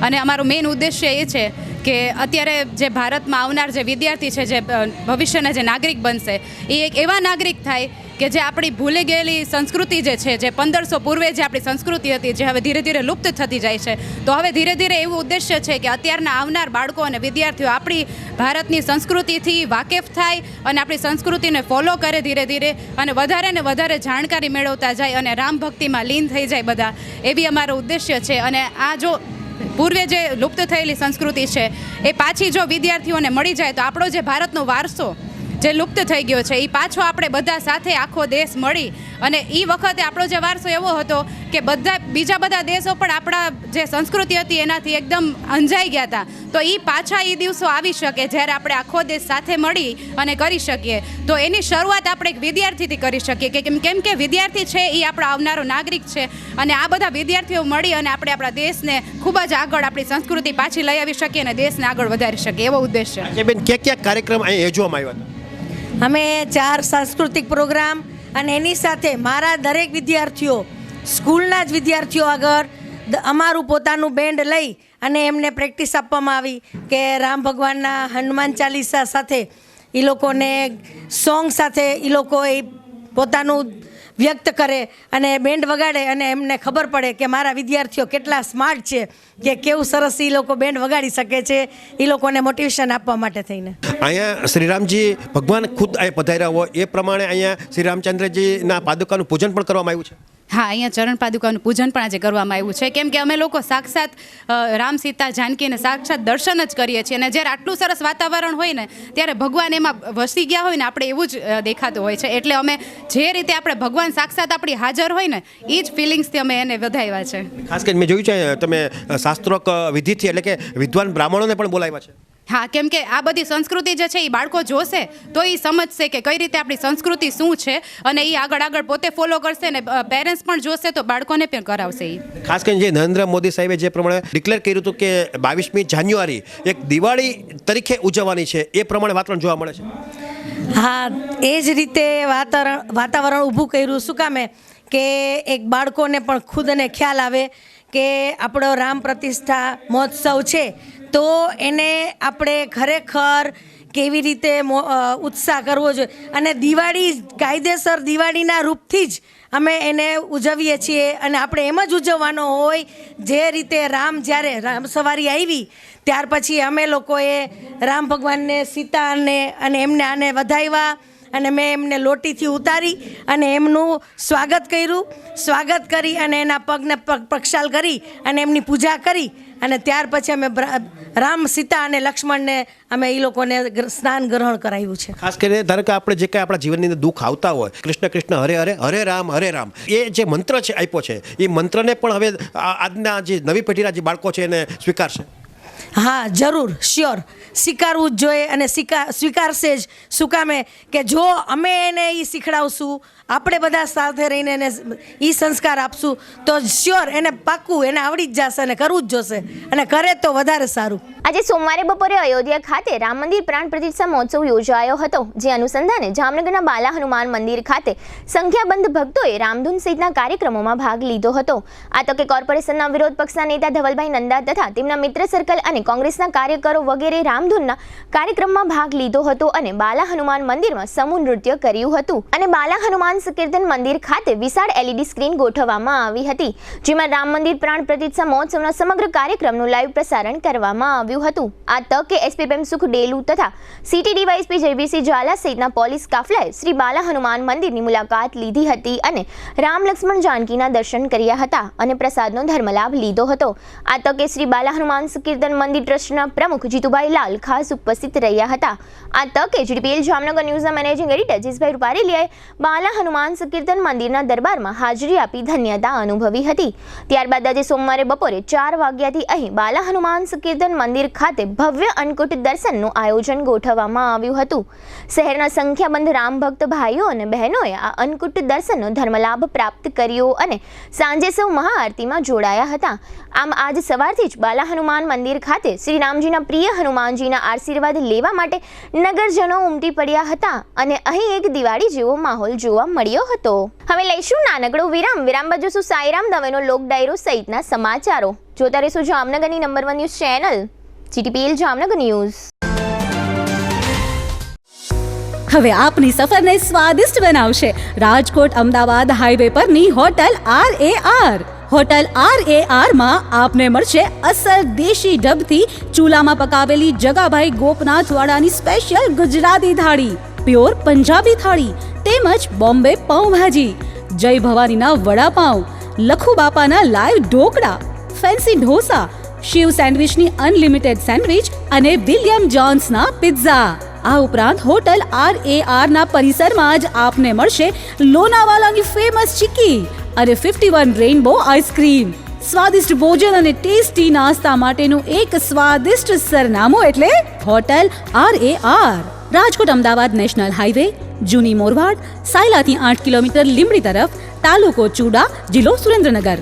અને અમારો મેઇન ઉદ્દેશ્ય એ છે કે અત્યારે જે ભારતમાં આવનાર જે વિદ્યાર્થી છે, જે ભવિષ્યના જે નાગરિક બનશે, એ એક એવા નાગરિક થાય કે જે આપણી ભૂલી ગયેલી સંસ્કૃતિ જે છે, જે 1500 પૂર્વે જે આપણી સંસ્કૃતિ હતી, જે હવે ધીરે ધીરે લુપ્ત થતી જાય છે. તો હવે ધીરે ધીરે એવું ઉદ્દેશ્ય છે કે અત્યારના આવનાર બાળકો અને વિદ્યાર્થીઓ આપણી ભારતની સંસ્કૃતિથી વાકેફ થાય અને આપણી સંસ્કૃતિને ફોલો કરે ધીરે ધીરે અને ને વધારે જાણકારી મેળવતા જાય અને રામ ભક્તિમાં લીન થઈ જાય બધા, એવી અમારો ઉદ્દેશ્ય છે. અને આ જો પૂર્વે જે લુપ્ત થયેલી સંસ્કૃતિ છે એ પાછી જો વિદ્યાર્થીઓને મળી જાય તો આપણો જે ભારતનો વારસો જે લુપ્ત થઈ ગયો છે એ પાછો આપણે બધા સાથે આખો દેશ મળી અને એ વખતે આપણો જે વારસો એવો હતો કે બીજા બધા દેશો પણ આપણા જે સંસ્કૃતિ હતી એનાથી એકદમ અંજાઈ ગયા હતા. તો એ પાછા એ દિવસો આવી શકે જ્યારે આપણે આખો દેશ સાથે મળી અને કરી શકીએ. તો એની શરૂઆત આપણે એક વિદ્યાર્થીથી કરી શકીએ કે કેમ કે વિદ્યાર્થી છે એ આપણો આવનારો નાગરિક છે અને આ બધા વિદ્યાર્થીઓ મળી અને આપણે આપણા દેશને ખૂબ જ આગળ આપણી સંસ્કૃતિ પાછી લઈ આવી શકીએ અને દેશને આગળ વધારી શકીએ, એવો ઉદ્દેશ્ય. બેન ક્યાં કાર્યક્રમ અહીં યોજવામાં આવ્યા હતા? અમે 4 સાંસ્કૃતિક પ્રોગ્રામ અને એની સાથે મારા દરેક વિદ્યાર્થીઓ, સ્કૂલના જ વિદ્યાર્થીઓ આગળ અમારું પોતાનું બેન્ડ લઈ અને એમને પ્રેક્ટિસ આપવામાં આવી કે રામ ભગવાનના હનુમાન ચાલીસા સાથે એ લોકોને સોંગ સાથે એ લોકો એ પોતાનું વ્યક્ત કરે અને બેન્ડ વગાડે અને એમને ખબર પડે કે મારા વિદ્યાર્થીઓ કેટલા સ્માર્ટ છે, કે કેવું સરસ એ લોકો બેન્ડ વગાડી શકે છે, એ લોકોને મોટિવેશન આપવા માટે થઈને. અહીંયા શ્રીરામજી ભગવાન ખુદ અહીં પધાર્યા હોય એ પ્રમાણે અહીંયા શ્રી રામચંદ્રજીના પાદુકાનું પૂજન પણ કરવામાં આવ્યું છે. હા, અહીંયા ચરણ પાદુકાનું પૂજન પણ આજે કરવામાં આવ્યું છે, કેમ કે અમે લોકો સાક્ષાત રામ સીતા જાનકીને સાક્ષાત દર્શન જ કરીએ છીએ અને જ્યારે આટલું સરસ વાતાવરણ હોય ને ત્યારે ભગવાન એમાં વસી ગયા હોય ને આપણે એવું જ દેખાતું હોય છે. એટલે અમે જે રીતે આપણે ભગવાન સાક્ષાત આપણી હાજર હોય ને એ જ ફિલિંગ્સથી અમે એને વધાવ્યા છે. ખાસ કરીને મેં જોયું છે તમે શાસ્ત્રોક વિધિથી એટલે કે વિદ્વાન બ્રાહ્મણોને પણ બોલાવ્યા છે. હા, કેમ કે આ બધી સંસ્કૃતિ જે છે એ બાળકો જોશે તો એ સમજશે કે કઈ રીતે આપણી સંસ્કૃતિ શું છે અને એ આગળ પોતે ફોલો કરશે ને પેરેન્ટ્સ પણ જોશે તો બાળકોને પણ કરાવશે. ખાસ કરીને જે નરેન્દ્ર મોદી સાહેબે જે પ્રમાણે ડિક્લેર કર્યું હતું કે 22મી જાન્યુઆરી એક દિવાળી તરીકે ઉજવવાની છે એ પ્રમાણે વાતાવરણ જોવા મળે છે. હા, એ જ રીતે વાતાવરણ ઊભું કર્યું. શું કામે કે એક બાળકોને પણ ખુદને ખ્યાલ આવે કે આપણો રામ પ્રતિષ્ઠા મહોત્સવ છે તો એને આપણે ખરેખર કેવી રીતે ઉત્સાહ કરવો જોઈએ અને દિવાળી કાયદેસર દિવાળીના રૂપથી જ અમે એને ઉજવીએ છીએ અને આપણે એમ જ ઉજવવાનો હોય જે રીતે જ્યારે રામ સવારી આવી ત્યાર પછી અમે લોકોએ રામ ભગવાનને, સીતાને અને એમને આને વધાવ્યા અને મેં એમને લોટીથી ઉતારી અને એમનું સ્વાગત કરી અને એના પગને પ્રક્ષાલ કરી અને એમની પૂજા કરી અને ત્યાર પછી અમે રામ સીતા અને લક્ષ્મણને અમે એ લોકોને સ્નાન ગ્રહણ કરાવ્યું છે. ખાસ કરીને ધારો કે આપણે જે કાંઈ આપણા જીવનની અંદર દુઃખ આવતા હોય, કૃષ્ણ કૃષ્ણ હરે હરે હરે રામ એ જે મંત્ર છે આપ્યો છે, એ મંત્રને પણ હવે આજના જે નવી પેઢીના જે બાળકો છે એને સ્વીકારશે. હા, જરૂર, શ્યોર, સ્વીકારવું જ જોઈએ અને સ્વીકારશે જ. શું કામે કે જો અમે એને એ શીખડાવશું, આપણે બધા સાથે રહીને એને એ સંસ્કાર આપશું તો શ્યોર એને પાક્કું એને આવડી જ જશે અને કરવું જ જોશે, અને કરે તો વધારે સારું. આજે સોમવારે બપોરે અયોધ્યા ખાતે રામ મંદિર પ્રાણ પ્રતિષ્ઠા મહોત્સવ યોજાયો હતો, જે અનુસંધાને જામનગરના બાલા હનુમાન મંદિર ખાતે સંખ્યાબંધ ભક્તોએ રામધૂન સહિતના કાર્યક્રમોમાં ભાગ લીધો હતો. આ તકે કોર્પોરેશનના વિરોધ પક્ષના નેતા ધવલભાઈ નંદા તથા તેમના મિત્ર સર્કલ અને કોંગ્રેસના કાર્યકરો વગેરે રામધૂનના કાર્યક્રમમાં ભાગ લીધો હતો અને બાલા હનુમાન મંદિરમાં સમૂહ નૃત્ય કર્યું હતું. અને બાલા હનુમાન સંકીર્તન મંદિર ખાતે વિશાળ LED સ્ક્રીન ગોઠવવામાં આવી હતી, જેમાં રામ મંદિર પ્રાણ પ્રતિષ્ઠા મહોત્સવના સમગ્ર કાર્યક્રમનું લાઈવ પ્રસારણ કરવામાં આવ્યું હતું. આ તકે SP પ્રેમસુખ ડેલુ તથા સિટી ડીવાયએસપી જયવીરસિંહ ઝાલા સહિતના પોલીસ કાફલાએ શ્રી બાલા હનુમાન મંદિરની મુલાકાત લીધી હતી અને રામ લક્ષ્મણ જાનકીના દર્શન કર્યા હતા અને પ્રસાદનો ધર્મલાભ લીધો હતો. આ તકે શ્રી બાલા હનુમાન સંકીર્તન મંદિર ટ્રસ્ટના પ્રમુખ જીતુભાઈ લાલ ખાસ ઉપસ્થિત રહ્યા હતા. આ તકે GDPL જામનગર ન્યૂઝના મેનેજિંગ એડિટર જીસભાઈ રૂપારેલિયાએ બાલા હનુમાન સંકીર્તન મંદિરના દરબારમાં હાજરી આપી ધન્યતા અનુભવી હતી. ત્યારબાદ આજે સોમવારે બપોરે 4 વાગ્યાથી અહીં બાલા હનુમાન સંકીર્તન મંદિર ખાતે ભવ્ય અન્નકૂટ દર્શનનું આયોજન ગોઠવવામાં આવ્યું હતું. શહેરના સંખ્યાબંધ રામ ભક્ત ભાઈઓ અને બહેનોએ આ અન્નકૂટ દર્શનનો ધર્મલાભ પ્રાપ્ત કર્યો અને સાંજે સૌ મહાઆરતીમાં જોડાયા હતા. આમ આજ સવારથી જ બાલા હનુમાન મંદિર ખાતે શ્રી રામજીના પ્રિય હનુમાનજીના આશીર્વાદ લેવા માટે નગરજનો ઉમટી પડ્યા હતા અને અહીં એક દિવાળી જેવો માહોલ જોવા મળ્યો હતો. હવે લઈશું નાનકડો વિરામ બાદ જોશું સાઈરામ દવેનો લોક ડાયરો સહિતના સમાચારો. જોતા રહેશો જામનગરની number 1 news channel GTPL Jamnagar news. હવે આપની સફરને સ્વાદિષ્ટ બનાવશે રાજકોટ અમદાવાદ હાઈવે પરની હોટલ RAR. હોટલ RAR માં આપને મળશે અસલ દેશી ઢબથી ચૂલામાં પકાવેલી જગાભાઈ ગોપનાથ વાળાની સ્પેશિયલ ગુજરાતી થાળી, પ્યોર પંજાબી થાળી તેમજ બોમ્બે પાઉંભાજી, જય ભવાનીના વડાપાઉં, લખુ બાપાના લાઈવ ઢોકળા, ફેન્સી ઢોસા, શિવ સેન્ડવિચની અનલિમિટેડ સેન્ડવિચ અને વિલિયમ જોન્સના પિઝા. આ ઉપરાંત હોટલ RAR ના પરિસરમાં જ આપને મળશે લોનાવાલાની ફેમસ ચીકી અને 51 રેઇનબો આઈસ્ક્રીમ. સ્વાદિષ્ટ ભોજન અને ટેસ્ટી નાસ્તા માટેનું એક સ્વાદિષ્ટ સરનામું એટલે hotel RAR. Rajkot Ahmedabad national highway, જૂની મોરવાડ, સાયલાથી 8 કિલોમીટર લીંબડી તરફ, તાલુકો ચૂડા, જિલ્લો સુરેન્દ્રનગર.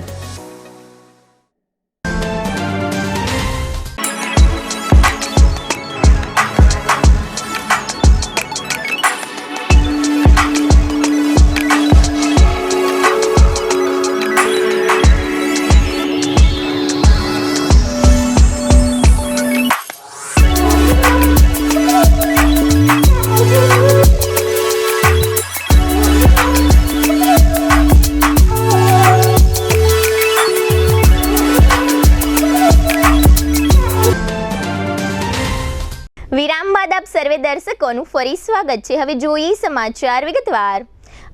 વિરામ બાદ આપ સર્વે દર્શકોનું ફરી સ્વાગત છે. હવે જોઈએ સમાચાર વિગતવાર.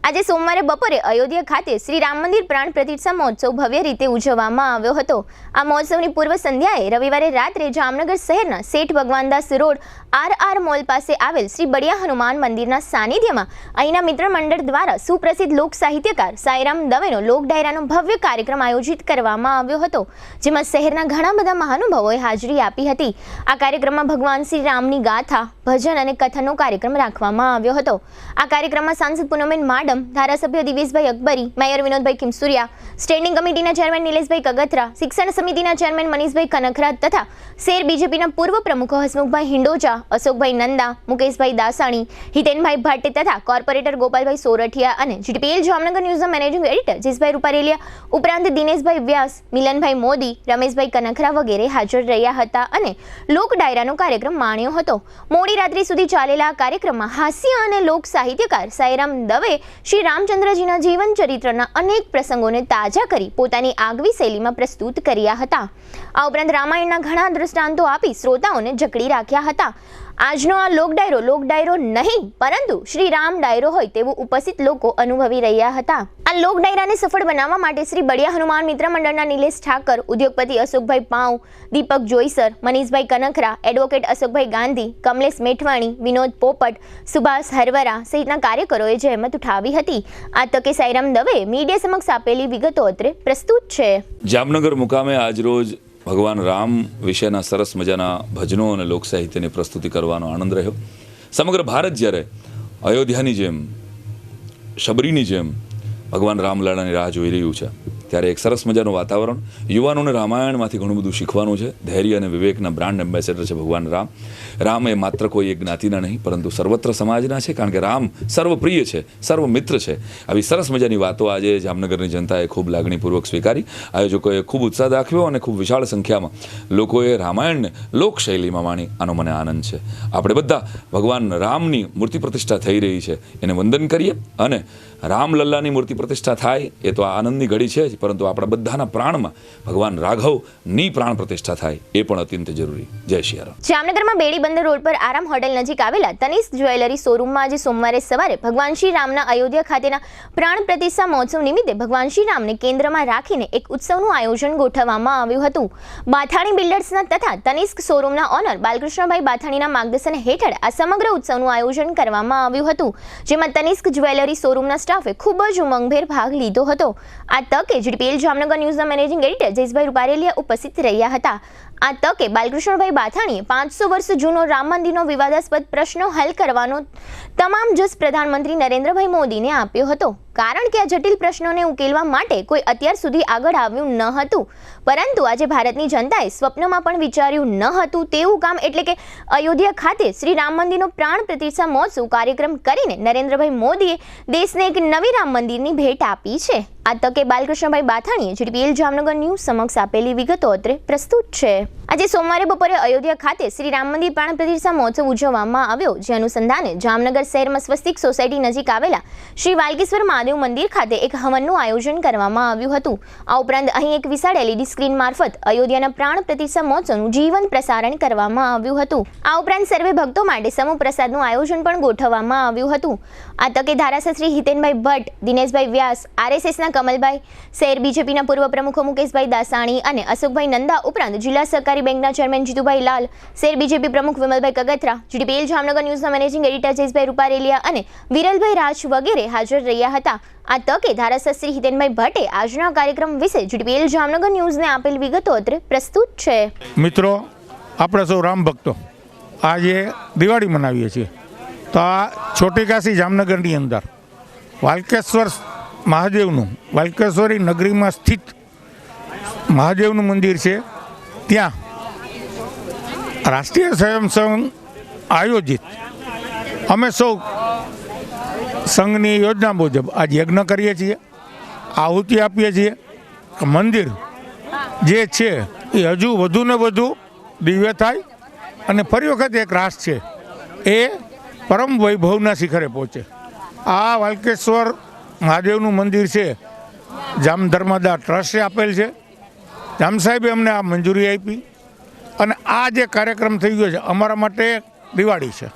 આજે સોમવારે બપોરે અયોધ્યા ખાતે શ્રી રામ મંદિર પ્રાણ પ્રતિષ્ઠા મહોત્સવ ભવ્ય રીતે ઉજવવામાં આવ્યો હતો. આ મહોત્સવની પૂર્વ સંધ્યાએ રવિવારે રાત્રે જામનગર શહેરના શેઠ ભગવાનદાસ રોડ RR મોલ પાસે આવેલ શ્રી બળિયા હનુમાન મંદિરના સાનિધ્યમાં અહીંના મિત્ર મંડળ દ્વારા સુપ્રસિદ્ધ લોક સાહિત્યકાર સાઈરામ દવેનો લોક ડાયરાનો ભવ્ય કાર્યક્રમ આયોજિત કરવામાં આવ્યો હતો, જેમાં શહેરના ઘણા બધા મહાનુભાવોએ હાજરી આપી હતી. આ કાર્યક્રમમાં ભગવાન શ્રી રામની ગાથા, ભજન અને કથનનો કાર્યક્રમ રાખવામાં આવ્યો હતો. આ કાર્યક્રમમાં સાંસદ પૂનમબેન માડમ, ધારાસભ્ય દિવેશભાઈ અકબરી, મેયર વિનોદભાઈ ખીમસુરિયા, સ્ટેન્ડિંગ કમિટીના ચેરમેન નિલેશભાઈ કગથરા, શિક્ષણ સમિતિના ચેરમેન મનીષભાઈ કનખરા તથા શેર BJPના પૂર્વ પ્રમુખો હસમુખભાઈ હિંડોજા, અશોકભાઈ નંદા, મુકેશભાઈ દાસાણી, હિતેનભાઈ ભટ્ટ તથા કોર્પોરેટર ગોપાલભાઈ સોરઠિયા અને GTPL જામનગર ન્યૂઝના મેનેજિંગ એડિટર જીસભાઈ રૂપારેલિયા ઉપરાંત દિનેશભાઈ વ્યાસ, મિલનભાઈ મોદી, રમેશભાઈ કનખરા વગેરે હાજર રહ્યા હતા અને લોક ડાયરાનો કાર્યક્રમ માણ્યો હતો. મોડી મોડી રાત્રિ સુધી ચાલેલા આ કાર્યક્રમમાં હાસ્ય અને લોક સાહિત્યકાર સાઈરામ દવે શ્રી રામચંદ્રજીના જીવન ચરિત્રના અનેક પ્રસંગોને તાજા કરી પોતાની આગવી શૈલીમાં પ્રસ્તુત કર્યા હતા. આ ઉપરાંત રામાયણના ઘણા દ્રષ્ટાંતો આપી શ્રોતાઓને જકડી રાખ્યા હતા. આજનો આ લોક ડાયરો નહીં પરંતુ શ્રી રામ ડાયરો હોય તેવું ઉપસ્થિત લોકો અનુભવી રહ્યા હતા. આ લોક ડાયરાને સફળ બનાવવા માટે શ્રી બળિયા હનુમાન મિત્ર મંડળના નિલેશ ઠાકર, ઉદ્યોગપતિ અશોકભાઈ પાઉ, દીપક જોઈસર, મનીષભાઈ કનખરા, એડવોકેટ અશોકભાઈ ગાંધી, કમલેશ મેઠવાણી, વિનોદ પોપટ, સુભાષ હરવરા સહિતના કાર્યકરોએ જહેમત ઉઠાવી હતી. આ તકે સાઈરામ દવે મીડિયા સમક્ષ આપેલી વિગતો અત્રે પ્રસ્તુત છે. જામનગર મુકામે આજરોજ ભગવાન રામ વિશેના સરસ મજાના ભજનો અને લોક સાહિત્યની પ્રસ્તુતિ કરવાનો આનંદ રહ્યો. સમગ્ર ભારત જ્યારે અયોધ્યાની જેમ શબરીની જેમ ભગવાન રામલાલાની રાહ જોઈ રહ્યું છે ત્યારે એક સરસ મજાનું વાતાવરણ, યુવાનોને રામાયણમાંથી ઘણું બધું શીખવાનું છે. ધૈર્ય અને વિવેકના બ્રાન્ડ એમ્બેસેડર છે ભગવાન રામ. રામ એ માત્ર કોઈ એક જ્ઞાતિના નહીં પરંતુ સર્વત્ર સમાજના છે, કારણ કે રામ સર્વપ્રિય છે, સર્વ મિત્ર છે. આવી સરસ મજાની વાતો આજે જામનગરની જનતાએ ખૂબ લાગણીપૂર્વક સ્વીકારી. આયોજકોએ ખૂબ ઉત્સાહ દાખવ્યો અને ખૂબ વિશાળ સંખ્યામાં લોકોએ રામાયણને લોકશૈલીમાં માણી. આનો મને આનંદ છે. આપણે બધા ભગવાન રામની મૂર્તિ પ્રતિષ્ઠા થઈ રહી છે એને વંદન કરીએ અને રામલલ્લાની મૂર્તિ પ્રતિષ્ઠા થાય એ તો આનંદની ઘડી છે જ, પરંતુ આપણા બધાના પ્રાણમાં ભગવાન રાઘવની પ્રાણ પ્રતિષ્ઠા થાય એ પણ અત્યંત જરૂરી. જય શ્રી રામ. જામનગરમાં બેડી બંદર રોડ પર આરામ હોટેલ નજીક આવેલા તનિષ્ક જ્વેલરી શોરૂમમાં આજે સોમવારે સવારે ભગવાન શ્રી રામના અયોધ્યા ખાતેના પ્રાણ પ્રતિષ્ઠા મહોત્સવ નિમિત્તે ભગવાન શ્રી રામને કેન્દ્રમાં રાખીને એક ઉત્સવનું આયોજન ગોઠવવામાં આવ્યું હતું. બાથાણી બિલ્ડર્સના તથા તનિષ્ક શોરૂમના ઓનર બાલકૃષ્ણભાઈ બાથાણીના માર્ગદર્શન હેઠળ આ સમગ્ર ઉત્સવનું આયોજન કરવામાં આવ્યું હતું, જેમાં તનિષ્ક જ્વેલરી શોરૂમના સ્ટાફે ખૂબ જ ઉમંગભેર ભાગ લીધો હતો. આ તકે જીડીપીએલ જામનગર ન્યૂઝના મેનેજિંગ એડિટર જયેશભાઈ રૂપારેલિયા ઉપસ્થિત રહ્યા હતા. આ તકે બાલકૃષ્ણભાઈ બાથાણીએ 500 વર્ષ જૂનો રામ મંદિરનો વિવાદાસ્પદ પ્રશ્નો હલ કરવાનો તમામ જસ પ્રધાનમંત્રી નરેન્દ્રભાઈ મોદીને આપ્યો હતો, કારણ કે આ જટિલ પ્રશ્નોને ઉકેલવા માટે કોઈ અત્યાર સુધી આગળ આવ્યું ન હતું. પરંતુ આજે ભારતની જનતાએ સ્વપ્નમાં પણ વિચાર્યું ન હતું તેવું કામ એટલે કે અયોધ્યા ખાતે શ્રી રામ મંદિરનો પ્રાણ પ્રતિષ્ઠા મહોત્સવ કાર્યક્રમ કરીને નરેન્દ્રભાઈ મોદીએ દેશને એક નવી રામ મંદિરની ભેટ આપી છે. આ તકે બાલકૃષ્ણભાઈ બાથાણીએ જીડીપીએલ જામનગર ન્યૂઝ સમક્ષ આપેલી વિગતો અત્રે પ્રસ્તુત છે. આજે સોમવારે બપોરે અયોધ્યા ખાતે શ્રી રામ મંદિર પ્રાણ પ્રતિષ્ઠા મહોત્સવ ઉજવવામાં આવ્યો, જે અનુસંધાને જામનગર શહેરમાં સ્વસ્તિક સોસાયટી નજીક આવેલા શ્રી વાલકેશ્વર મહાદેવ મંદિર ખાતે એક હવનનું આયોજન કરવામાં આવ્યું હતું. આ ઉપરાંત અહીં એક વિશાળ એલઈડી સ્ક્રીન મારફત અયોધ્યાના પ્રાણ પ્રતિષ્ઠા મહોત્સવનું જીવંત પ્રસારણ કરવામાં આવ્યું હતું. આ ઉપરાંત સર્વે ભક્તો માટે સમૂહ પ્રસાદનું આયોજન પણ ગોઠવવામાં આવ્યું હતું. આ તકે ધારાસભ્ય હિતેનભાઈ ભટ્ટ, દિનેશભાઈ વ્યાસ, આરએસએસના કમલભાઈ, શહેર બીજેપીના પૂર્વ પ્રમુખો મુકેશભાઈ દાસાણી અને અશોકભાઈ નંદા ઉપરાંત જિલ્લા સહકારી બેંકના ચેરમેન જીતુભાઈ લાલ, શહેર બીજેપી પ્રમુખ વિમલભાઈ કગથરા, જીડીપીએલ જામનગર ન્યૂઝના મેનેજિંગ એડિટર જયેશભાઈ રૂપારેલિયા અને વિરલભાઈ રાજ વગેરે હાજર રહ્યા હતા. આ તકે ધારાસભ્ય હિતેનભાઈ ભટ્ટે આજના કાર્યક્રમ વિશે જીડીપીએલ જામનગર ન્યૂઝને આપેલ વિગતો અત્રે પ્રસ્તુત છે. મિત્રો, આપણે સૌ રામ ભક્તો આજે દિવાળી મનાવીએ છીએ, તો આ છોટી કાશી જામનગરની અંદર વાલકેશ્વર મહાદેવનું, વાલકેશ્વરી નગરીમાં સ્થિત મહાદેવનું મંદિર છે. ત્યાં રાષ્ટ્રીય સ્વયંસેવક આયોજિત અમે સૌ સંઘની યોજના મુજબ આજ યજ્ઞ કરીએ છીએ, આહુતિ આપીએ છીએ કે મંદિર જે છે એ હજુ વધુ ને વધુ દિવ્ય થાય અને ફરી વખત એક રાસ છે એ પરમ વૈભવના શિખરે પહોંચે. આ વાલકેશ્વર મહાદેવનું મંદિર છે જામ ધર્મદા ટ્રસ્ટે આપેલ છે. જામ સાહેબે અમને આ મંજૂરી આપી અને આ જે કાર્યક્રમ થઈ ગયો છે અમારા માટે દિવાળી છે.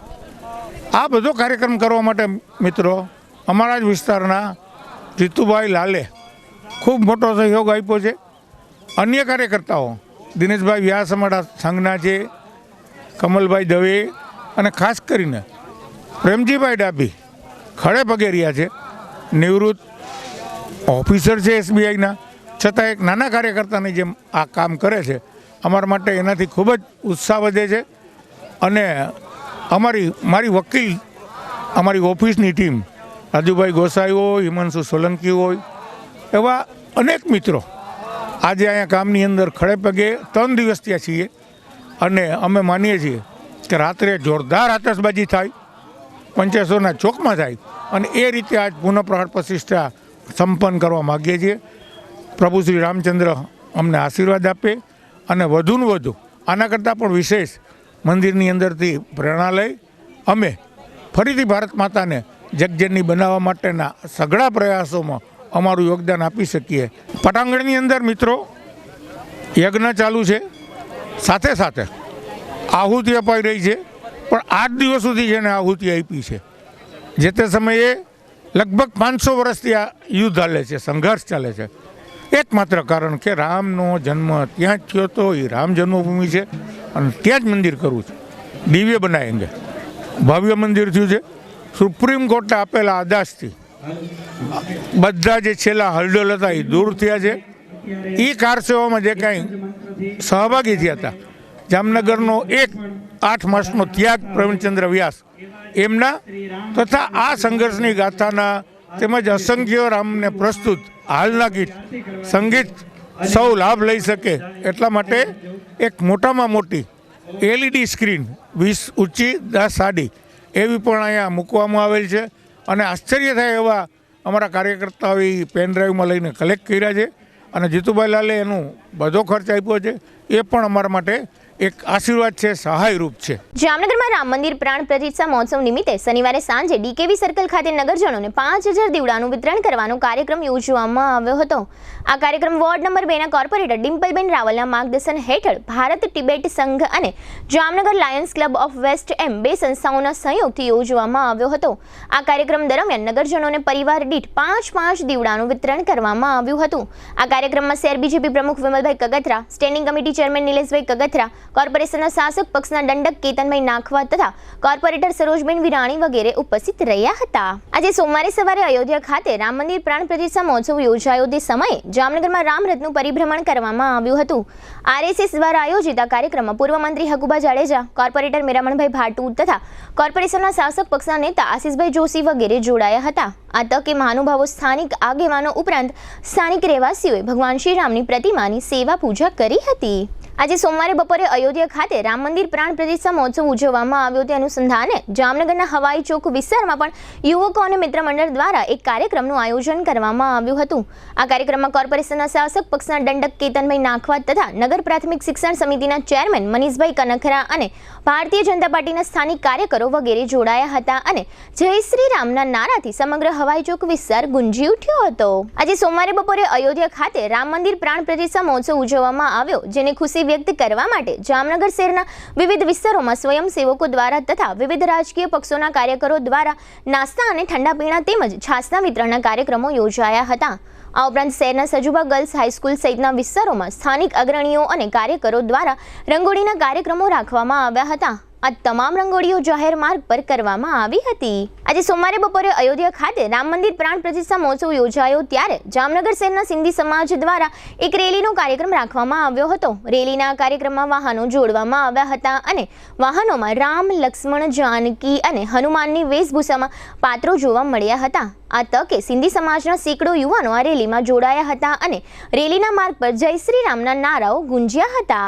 આ બધો કાર્યક્રમ કરવા માટે મિત્રો અમારા જ વિસ્તારના જીતુભાઈ લાલે ખૂબ મોટો સહયોગ આપ્યો છે. અન્ય કાર્યકર્તાઓ દિનેશભાઈ વ્યાસ અમારા સંઘના છે, કમલભાઈ દવે અને ખાસ કરીને પ્રેમજીભાઈ ડાભી ખડે પગે રહ્યા છે. નિવૃત્ત ઓફિસર છે એસબીઆઈના, છતાં એક નાના કાર્યકર્તાની જેમ આ કામ કરે છે. અમારા માટે એનાથી ખૂબ જ ઉત્સાહ વધે છે. અને મારી વકીલ, અમારી ઓફિસની ટીમ, રાજુભાઈ ગોસાઈ હોય, હિમાંશુ સોલંકી હોય, એવા અનેક મિત્રો આજે અહીંયા કામની અંદર ખડે પગે 3 દિવસ ત્યાં છીએ. અને અમે માનીએ છીએ કે રાત્રે જોરદાર આતશબાજી થાય, પંચેશ્વરના ચોકમાં થાય અને એ રીતે આજ પુનઃ પ્રાણ પ્રતિષ્ઠા સંપન્ન કરવા માગીએ છીએ. પ્રભુ શ્રી રામચંદ્ર અમને આશીર્વાદ આપે અને વધુને વધુ આના કરતાં પણ વિશેષ મંદિરની અંદરથી પ્રેરણા લઈ અમે ફરીથી ભારત માતાને જગજનની બનાવવા માટેના સઘળા પ્રયાસોમાં અમારું યોગદાન આપી શકીએ. પટાંગણની અંદર મિત્રો યજ્ઞ ચાલુ છે, સાથે સાથે આહુતિ અપાઈ રહી છે, પણ 8 દિવસ સુધી જેને આહુતિ આપી છે, જે તે સમયે લગભગ 500 વર્ષથી આ યુદ્ધ ચાલે છે, સંઘર્ષ ચાલે છે. એકમાત્ર કારણ કે રામનો જન્મ ત્યાં જ થયો હતો, એ રામ જન્મભૂમિ છે અને ત્યાં જ મંદિર કરવું છે. દિવ્ય બનાવેંગે, ભવ્ય મંદિર થયું છે. સુપ્રીમ કોર્ટે આપેલા આદેશથી બધા જે છેલ્લા હલડોલ હતા એ દૂર થયા છે. એ કાર સેવામાં જે કાંઈ સહભાગી થયા હતા, જામનગરનો 8 માસનો ત્યાગ પ્રવીણચંદ્ર વ્યાસ એમના તથા આ સંઘર્ષની ગાથાના તેમજ અસંખ્ય રામને પ્રસ્તુત હાલના ગીત સંગીત સૌ લાભ લઈ શકે એટલા માટે એક મોટામાં મોટી LED સ્ક્રીન 20 ઊંચી 10 સાડી એવી પણ અહીંયા મૂકવામાં આવેલ છે. અને આશ્ચર્ય થાય એવા અમારા કાર્યકર્તાઓ પેન ડ્રાઈવમાં લઈને કલેક્ટ કર્યા છે અને જીતુભાઈ લાલે એનું બધો ખર્ચ આપ્યો છે. એ પણ અમારા માટે એક આશીર્વાદ છે, સહાયરૂપ છે. જામનગરમાં રામ મંદિર પ્રાણ પ્રતિષ્ઠા મહોત્સવ નિમિત્તે શનિવારે સાંજે DKV સર્કલ ખાતે નગરજનોને 5000 દીવડાનું વિતરણ કરવાનો કાર્યક્રમ યોજવામાં આવ્યો હતો. આ કાર્યક્રમ વોર્ડ નંબર 2 ના કોર્પોરેટર ડિમ્પલબેન રાવલના માર્ગદર્શન હેઠળ ભારત ટિબેટ સંઘ અને Jamnagar lions club of west એમ 2 સંસ્થાઓના સહયોગથી યોજવામાં આવ્યો હતો. આ કાર્યક્રમ દરમિયાન નગરજનોને પરિવાર દીઠ 5 દીવડાનું વિતરણ કરવામાં આવ્યું હતું. આ કાર્યક્રમમાં શહેર BJP પ્રમુખ Vimalbhai Kagathara, standing committee chairman Nileshbhai Kagathara, કોર્પોરેશનના શાસક પક્ષના દંડક કેતનભાઈ નાખવા તથા કોર્પોરેટર સરોજબેન વિરાણી વગેરે ઉપસ્થિત રહ્યા હતા. આજે સોમવારે સવારે અયોધ્યા ખાતે રામ મંદિર પ્રાણ પ્રતિષ્ઠા મહોત્સવ યોજાયો તે સમયે જામનગરમાં રામરથનું પરિભ્રમણ કરવામાં આવ્યું હતું. RSS દ્વારા આયોજિત આ કાર્યક્રમમાં પૂર્વ મંત્રી હકુબા જાડેજા, કોર્પોરેટર મેરામણભાઈ ભાટુ તથા કોર્પોરેશનના શાસક પક્ષના નેતા આશિષભાઈ જોશી વગેરે જોડાયા હતા. આ તકે મહાનુભાવો, સ્થાનિક આગેવાનો ઉપરાંત સ્થાનિક રહેવાસીઓએ ભગવાન શ્રી રામની પ્રતિમાની સેવા પૂજા કરી હતી. આજે સોમવારે બપોરે અયોધ્યા ખાતે રામ મંદિર પ્રાણ પ્રતિષ્ઠા મહોત્સવ ઉજવવામાં આવ્યો તે અનુસંધાને જામનગરના હવાઈ ચોક વિસ્તારમાં પણ યુવકો અને મિત્ર મંડળ દ્વારા એક કાર્યક્રમનું આયોજન કરવામાં આવ્યું હતું. આ કાર્યક્રમમાં કોર્પોરેશનના શાસક પક્ષના દંડક કેતનભાઈ નાખવા તથા નગર પ્રાથમિક શિક્ષણ સમિતિના ચેરમેન મનીષભાઈ કનખરા અને ભારતીય જનતા પાર્ટીના સ્થાનિક કાર્યકરો વગેરે જોડાયા હતા અને જય શ્રી રામના નારાથી સમગ્ર હવાઈ ચોક વિસ્તાર ગુંજી ઉઠ્યો હતો. આજે સોમવારે બપોરે અયોધ્યા ખાતે રામ મંદિર પ્રાણ પ્રતિષ્ઠા મહોત્સવ ઉજવવામાં આવ્યો, જેને ખુશી વ્યક્ત કરવા માટે જામનગર શહેરના વિવિધ વિસ્તારોમાં સ્વયંસેવકો દ્વારા તથા વિવિધ રાજકીય પક્ષોના કાર્યકરો દ્વારા નાસ્તા અને ઠંડા પીણા તેમજ છાસના વિતરણના કાર્યક્રમો યોજાયા હતા. આ ઉપરાંત શહેરના સજુબા ગર્લ્સ હાઈસ્કૂલ સહિતના વિસ્તારોમાં સ્થાનિક અગ્રણીઓ અને કાર્યકરો દ્વારા રંગોળીના કાર્યક્રમો રાખવામાં આવ્યા હતા. આ તમામ રંગોળીઓ જાહેર માર્ગ પર કરવામાં આવી હતી. આજે સોમવારે બપોરે અયોધ્યા ખાતે રામ મંદિર પ્રાણ પ્રતિષ્ઠા મહોત્સવ યોજાયો ત્યારે જામનગર શહેરના સિંધી સમાજ દ્વારા એક રેલીનો કાર્યક્રમ રાખવામાં આવ્યો હતો. રેલીના કાર્યક્રમમાં વાહનો જોડવામાં આવ્યા હતા અને વાહનોમાં રામ, લક્ષ્મણ, જાનકી અને હનુમાનની વેશભૂષામાં પાત્રો જોવા મળ્યા હતા. આ તકે સિંધી સમાજના સેંકડો યુવાનો આ રેલીમાં જોડાયા હતા અને રેલીના માર્ગ પર જય શ્રી રામના નારાઓ ગુંજ્યા હતા.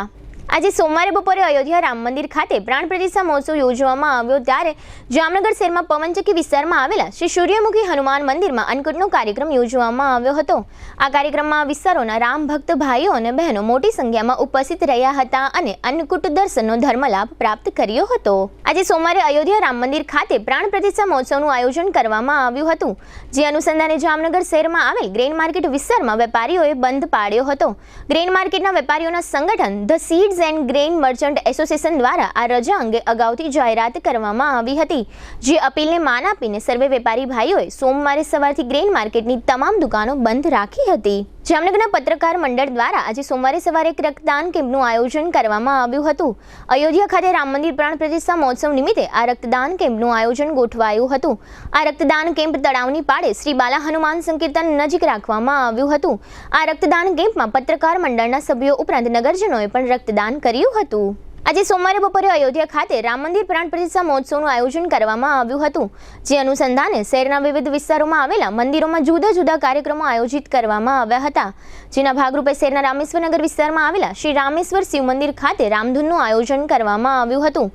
આજે સોમવારે બપોરે અયોધ્યા રામ મંદિર ખાતે પ્રાણ પ્રતિષ્ઠા મહોત્સવ યોજવામાં આવ્યો ત્યારે જામનગર શહેરમાં પવનચક્કી વિસ્તારમાં આવેલા શ્રી સૂર્યમુખી હનુમાન મંદિરમાં અન્નકૂટનો કાર્યક્રમ યોજવામાં આવ્યો હતો. આ કાર્યક્રમમાં વિસ્તારોના રામ ભક્ત ભાઈઓ અને બહેનો મોટી સંખ્યામાં ઉપસ્થિત રહ્યા હતા અને અન્નકૂટ દર્શનનો ધર્મલાભ પ્રાપ્ત કર્યો હતો. આજે સોમવારે અયોધ્યા રામ મંદિર ખાતે પ્રાણ પ્રતિષ્ઠા મહોત્સવનું આયોજન કરવામાં આવ્યું હતું, જે અનુસંધાને જામનગર શહેરમાં આવેલ ગ્રેન માર્કેટ વિસ્તારમાં વેપારીઓએ બંધ પાડ્યો હતો. ગ્રેન માર્કેટના વેપારીઓના સંગઠન the seeds and grain merchant association દ્વારા આ રજા અંગે અગાઉથી જાહેરાત કરવામાં આવી હતી, જે અપીલને માન આપીને સર્વે વેપારી ભાઈઓએ સોમવારે સવારથી ગ્રેન માર્કેટની તમામ દુકાનો બંધ રાખી હતી. જામનગરના પત્રકાર મંડળ દ્વારા આજે સોમવારે સવારે એક રક્તદાન કેમ્પનું આયોજન કરવામાં આવ્યું હતું. અયોધ્યા ખાતે રામ મંદિર પ્રાણ પ્રતિષ્ઠા મહોત્સવ નિમિત્તે આ રક્તદાન કેમ્પનું આયોજન ગોઠવાયું હતું. આ રક્તદાન કેમ્પ તળાવની પાળે શ્રી બાલા હનુમાન સંકીર્તન નજીક રાખવામાં આવ્યું હતું. આ રક્તદાન કેમ્પમાં પત્રકાર મંડળના સભ્યો ઉપરાંત નગરજનોએ પણ રક્તદાન કર્યું હતું. આજે સોમવારે બપોરે અયોધ્યા ખાતે રામ મંદિર પ્રાણ પ્રતિષ્ઠા મહોત્સવનું આયોજન કરવામાં આવ્યું હતું, જે અનુસંધાને શહેરના વિવિધ વિસ્તારોમાં આવેલા મંદિરોમાં જુદા જુદા કાર્યક્રમો આયોજિત કરવામાં આવ્યા હતા. જેના ભાગરૂપે શહેરના રામેશ્વર નગર વિસ્તારમાં આવેલા શ્રી રામેશ્વર શિવ મંદિર ખાતે રામધૂનનું આયોજન કરવામાં આવ્યું હતું.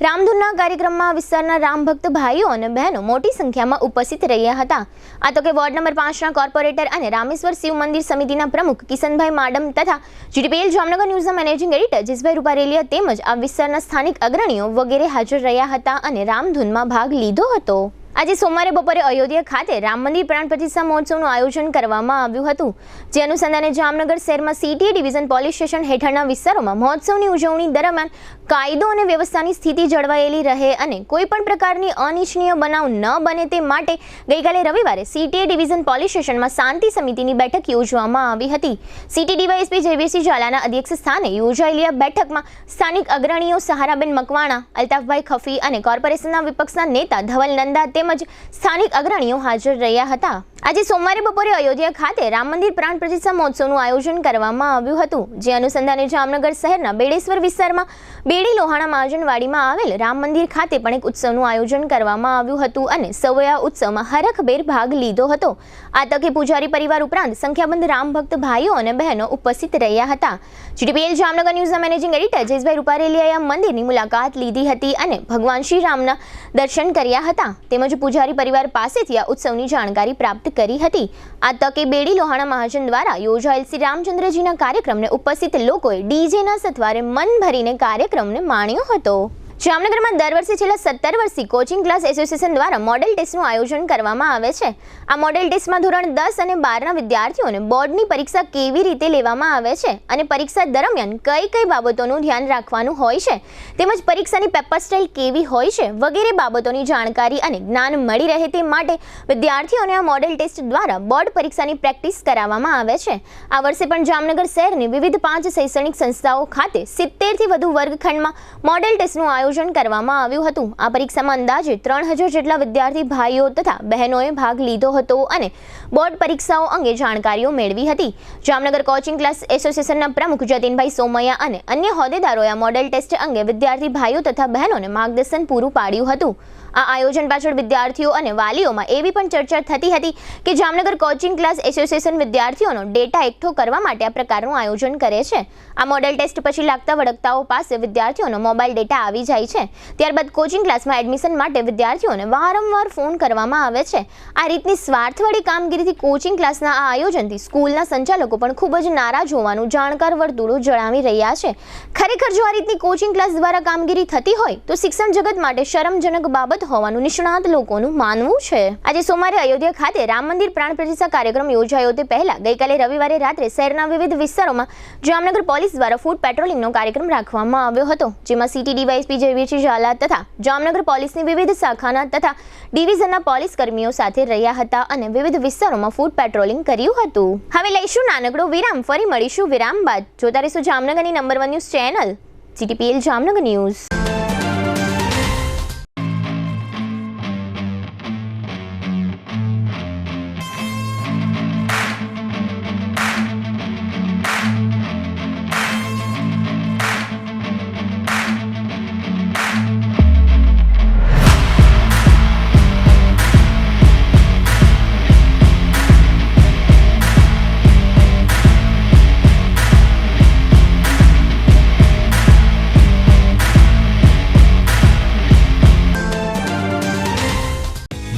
રામધૂનના કાર્યક્રમમાં વિસ્તારના રામ ભક્ત ભાઈઓ અને બહેનો મોટી સંખ્યામાં ઉપસ્થિત રહ્યા હતા. આ તકે વોર્ડ નંબર 5ના કોર્પોરેટર અને રામેશ્વર શિવ મંદિર સમિતિના પ્રમુખ કિશનભાઈ માડમ તથા GTPL જામનગર ન્યૂઝના મેનેજિંગ એડિટર જસભાઈ રૂપારેલિયા તેમજ તેમજ આ વિસ્તારના સ્થાનિક અગ્રણીઓ વગેરે હાજર રહ્યા હતા અને રામધૂનમાં ભાગ લીધો હતો. આજે સોમવારે બપોરે અયોધ્યા ખાતે રામ મંદિર પ્રાણ પ્રતિષ્ઠા મહોત્સવનું આયોજન કરવામાં આવ્યું હતું. જે અનુસંધાને જામનગર શહેરમાં સીટીએ ડિવિઝન પોલીસ સ્ટેશન હેઠળના વિસ્તારોમાં મહોત્સવની ઉજવણી દરમિયાન કાયદો અને વ્યવસ્થાની સ્થિતિ જળવાયેલી રહે અને કોઈ પણ પ્રકારની અનિચ્છનીય બનાવ ન બને તે માટે ગઈકાલે રવિવારે સીટીએ ડિવિઝન પોલીસ સ્ટેશનમાં શાંતિ સમિતિની બેઠક યોજવામાં આવી હતી. સીટી ડીવાયએસપી જયવીરસિંહ ઝાલાના અધ્યક્ષ સ્થાને યોજાયેલી આ બેઠકમાં સ્થાનિક અગ્રણીઓ સહારાબેન મકવાણા, અલ્તાફભાઈ ખફી અને કોર્પોરેશનના વિપક્ષના નેતા ધવલ નંદા તેમજ સ્થાનિક અગ્રણીઓ હાજર રહ્યા હતા. આજે સોમવારે બપોરે અયોધ્યા ખાતે રામ મંદિર પ્રાણ પ્રતિષ્ઠા મહોત્સવનું આયોજન કરવામાં આવ્યું હતું. જે અનુસંધાને જામનગર શહેરના બેડેશ્વર વિસ્તારમાં બેડી લોહાણા મહાજનવાડીમાં આવેલ રામ મંદિર ખાતે પણ એક ઉત્સવનું આયોજન કરવામાં આવ્યું હતું અને સૌએ આ ઉત્સવમાં હરખભેર ભાગ લીધો હતો. આ તકે પૂજારી પરિવાર ઉપરાંત સંખ્યાબંધ રામ ભક્ત ભાઈઓ અને બહેનો ઉપસ્થિત રહ્યા હતા. જીટીપીએલ જામનગર ન્યૂઝના મેનેજિંગ એડિટર જયેશભાઈ રૂપારેલીએ આ મંદિરની મુલાકાત લીધી હતી અને ભગવાન શ્રી રામના દર્શન કર્યા હતા તેમજ પૂજારી પરિવાર પાસેથી આ ઉત્સવની જાણકારી પ્રાપ્ત કરી હતી. આ તકે બેડી લોહાણા મહાજન દ્વારા યોજાયેલ શ્રી રામચંદ્રજીના કાર્યક્રમને ઉપસ્થિત લોકોએ ડીજેના સથવારે મન ભરીને કાર્યક્રમને માણ્યો હતો. જામનગરમાં દર વર્ષે છેલ્લા 17 વર્ષથી કોચિંગ ક્લાસ એસોસિએશન દ્વારા મોડેલ ટેસ્ટનું આયોજન કરવામાં આવે છે. આ મોડેલ ટેસ્ટમાં ધોરણ 10 અને 12ના વિદ્યાર્થીઓને બોર્ડની પરીક્ષા કેવી રીતે લેવામાં આવે છે અને પરીક્ષા દરમિયાન કઈ કઈ બાબતોનું ધ્યાન રાખવાનું હોય છે તેમજ પરીક્ષાની પેપર સ્ટાઇલ કેવી હોય છે વગેરે બાબતોની જાણકારી અને જ્ઞાન મળી રહે તે માટે વિદ્યાર્થીઓને આ મોડેલ ટેસ્ટ દ્વારા બોર્ડ પરીક્ષાની પ્રેક્ટિસ કરાવવામાં આવે છે. આ વર્ષે પણ જામનગર શહેરની વિવિધ 5 શૈક્ષણિક સંસ્થાઓ ખાતે 70થી વધુ વર્ગખંડમાં મોડેલ ટેસ્ટનું આયોજન કરવામાં આવ્યું હતું. આ પરીક્ષામાં અંદાજે 3000 જેટલા વિદ્યાર્થી ભાઈઓ તથા બહેનોએ ભાગ લીધો હતો અને બોર્ડ પરીક્ષાઓ અંગે જાણકારીઓ મેળવી હતી. જામનગર કોચિંગ ક્લાસ એસોસિએશનના પ્રમુખ જતીનભાઈ સોમૈયા અને અન્ય હોદ્દેદારોએ આ મોડેલ ટેસ્ટ અંગે વિદ્યાર્થી ભાઈઓ તથા બહેનોને માર્ગદર્શન પૂરું પાડ્યું હતું. આ આયોજન પાછળ વિદ્યાર્થીઓ અને વાલીઓમાં એવી પણ ચર્ચા થતી હતી કે જામનગર કોચિંગ ક્લાસ એસોસિએશન વિદ્યાર્થીઓનો ડેટા એકઠો કરવા માટે આ પ્રકારનું આયોજન કરે છે. આ મોડેલ ટેસ્ટ પછી લાગતા વળગતાઓ પાસે વિદ્યાર્થીઓનો મોબાઈલ ડેટા આવી જાય છે. ત્યારબાદ કોચિંગ ક્લાસમાં એડમિશન માટે વિદ્યાર્થીઓને વારંવાર ફોન કરવામાં આવે છે. આ રીતની સ્વાર્થવાળી કામગીરીથી કોચિંગ ક્લાસના આ આયોજનથી સ્કૂલના સંચાલકો પણ ખૂબ જ નારાજ હોવાનું જાણકાર વર્તુળો જણાવી રહ્યા છે. ખરેખર જો આ રીતની કોચિંગ ક્લાસ દ્વારા કામગીરી થતી હોય તો શિક્ષણ જગત માટે શરમજનક બાબત હોવાનું નિષ્ણાત લોકોનું માનવું છે. આજે સોમવારે અયોધ્યા ખાતે રામ મંદિર પ્રાણ પ્રતિષ્ઠા કાર્યક્રમ યોજાયો તે પહેલા ગઈકાલે રવિવારે રાત્રે શહેરના વિવિધ વિસ્તારોમાં જામનગર પોલીસ દ્વારા ફૂડ પેટ્રોલિંગનો કાર્યક્રમ રાખવામાં આવ્યો હતો. જેમાં સીટી ડીવાયએસપી જયવીરસિંહ ઝાલા તથા જામનગર પોલીસની વિવિધ શાખાના તથા ડિવિઝનના પોલીસ કર્મીઓ સાથે રહ્યા હતા અને વિવિધ વિસ્તારોમાં ફૂડ પેટ્રોલિંગ કર્યું હતું. હવે લઈશું નાનકડો વિરામ, ફરી મળીશું વિરામ બાદ. જોતા રહીશું જામનગરની number 1 news channel GTPL Jamnagar news.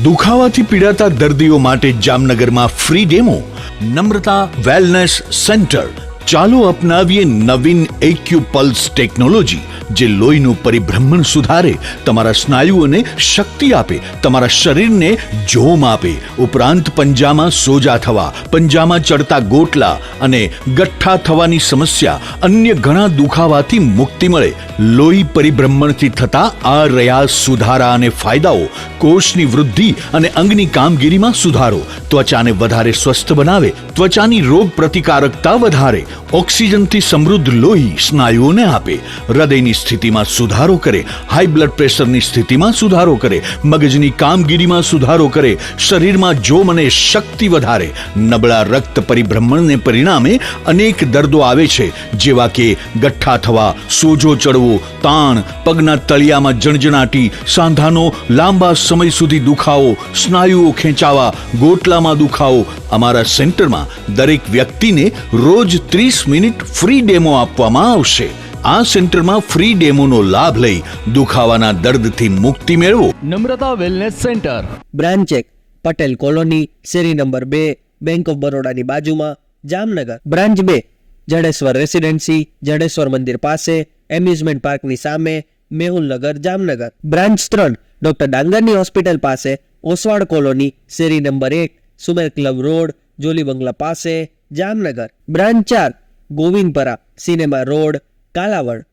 દુખાવાથી પીડાતા દર્દીઓ માટે જામનગરમાં free demo. Namrata wellness centre. ચાલો અપનાવીએ નવીન એક્યુ પલ્સ ટેકનોલોજી જે લોહીનું પરિભ્રમણ સુધારે, તમારા સ્નાયુઓને શક્તિ આપે, તમારા શરીરને જોમ આપે. ઉપરાંત પંજામાં સોજા થવા, પંજામાં ચડતા ગોટલા અને ગઠ્ઠા થવાની સમસ્યા, અન્ય ઘણા દુખાવાથી મુક્તિ મળે. લોહી પરિભ્રમણથી થતા આ રહ્યા સુધારા અને ફાયદાઓ. કોષની વૃદ્ધિ અને અંગની કામગીરીમાં સુધારો, ત્વચાને વધારે સ્વસ્થ બનાવે, ત્વચાની રોગ પ્રતિકારકતા વધારે, ઓક્સિજનથી સમૃદ્ધ લોહી સ્નાયુઓને આપે, હૃદયની સ્થિતિમાં સુધારો કરે, હાઈ બ્લડ પ્રેશરની સ્થિતિમાં સુધારો કરે, મગજની કામગીરીમાં સુધારો કરે, શરીરમાં જોમ અને શક્તિ વધારે. નબળા રક્ત પરિભ્રમણને પરિણામે અનેક દર્દો આવે છે જેવા કે ગઠ્ઠા થવા, સોજો ચડવો, તાણ, પગના તળિયામાં જણજણાટી, સાંધાનો લાંબા સમય સુધી દુખાવો, સ્નાયુઓ ખેંચાવા, ગોટલામાં દુખાવો. અમારા સેન્ટરમાં દરેક વ્યક્તિને રોજ 30 મિનિટ ફ્રી ડેમો આપવામાં આવશે. આ સેન્ટરમાં ફ્રી ડેમોનો લાભ લઈ દુખાવાના દર્દથી મુક્તિ મેળવો. Namrata wellness centre, branch 1, Patel colony, શેરી નંબર 2, બેંક ઓફ બરોડાની બાજુમાં, જામનગર. બ્રાન્ચ 2, જડેશ્વર રેસિડેન્સી, જડેશ્વર મંદિર પાસે, એમ્યુઝમેન્ટ પાર્કની સામે, મેહુલનગર, જામનગર. બ્રાન્ચ 3 ડોક્ટર ડાંગરની હોસ્પિટલ પાસે, ઓસવાડ કોલોની, શેરી number 1, Sumer club road, jolly બંગલા પાસે, Jamnagar. Branch 4 Govindpara, cinema road, Kalavad.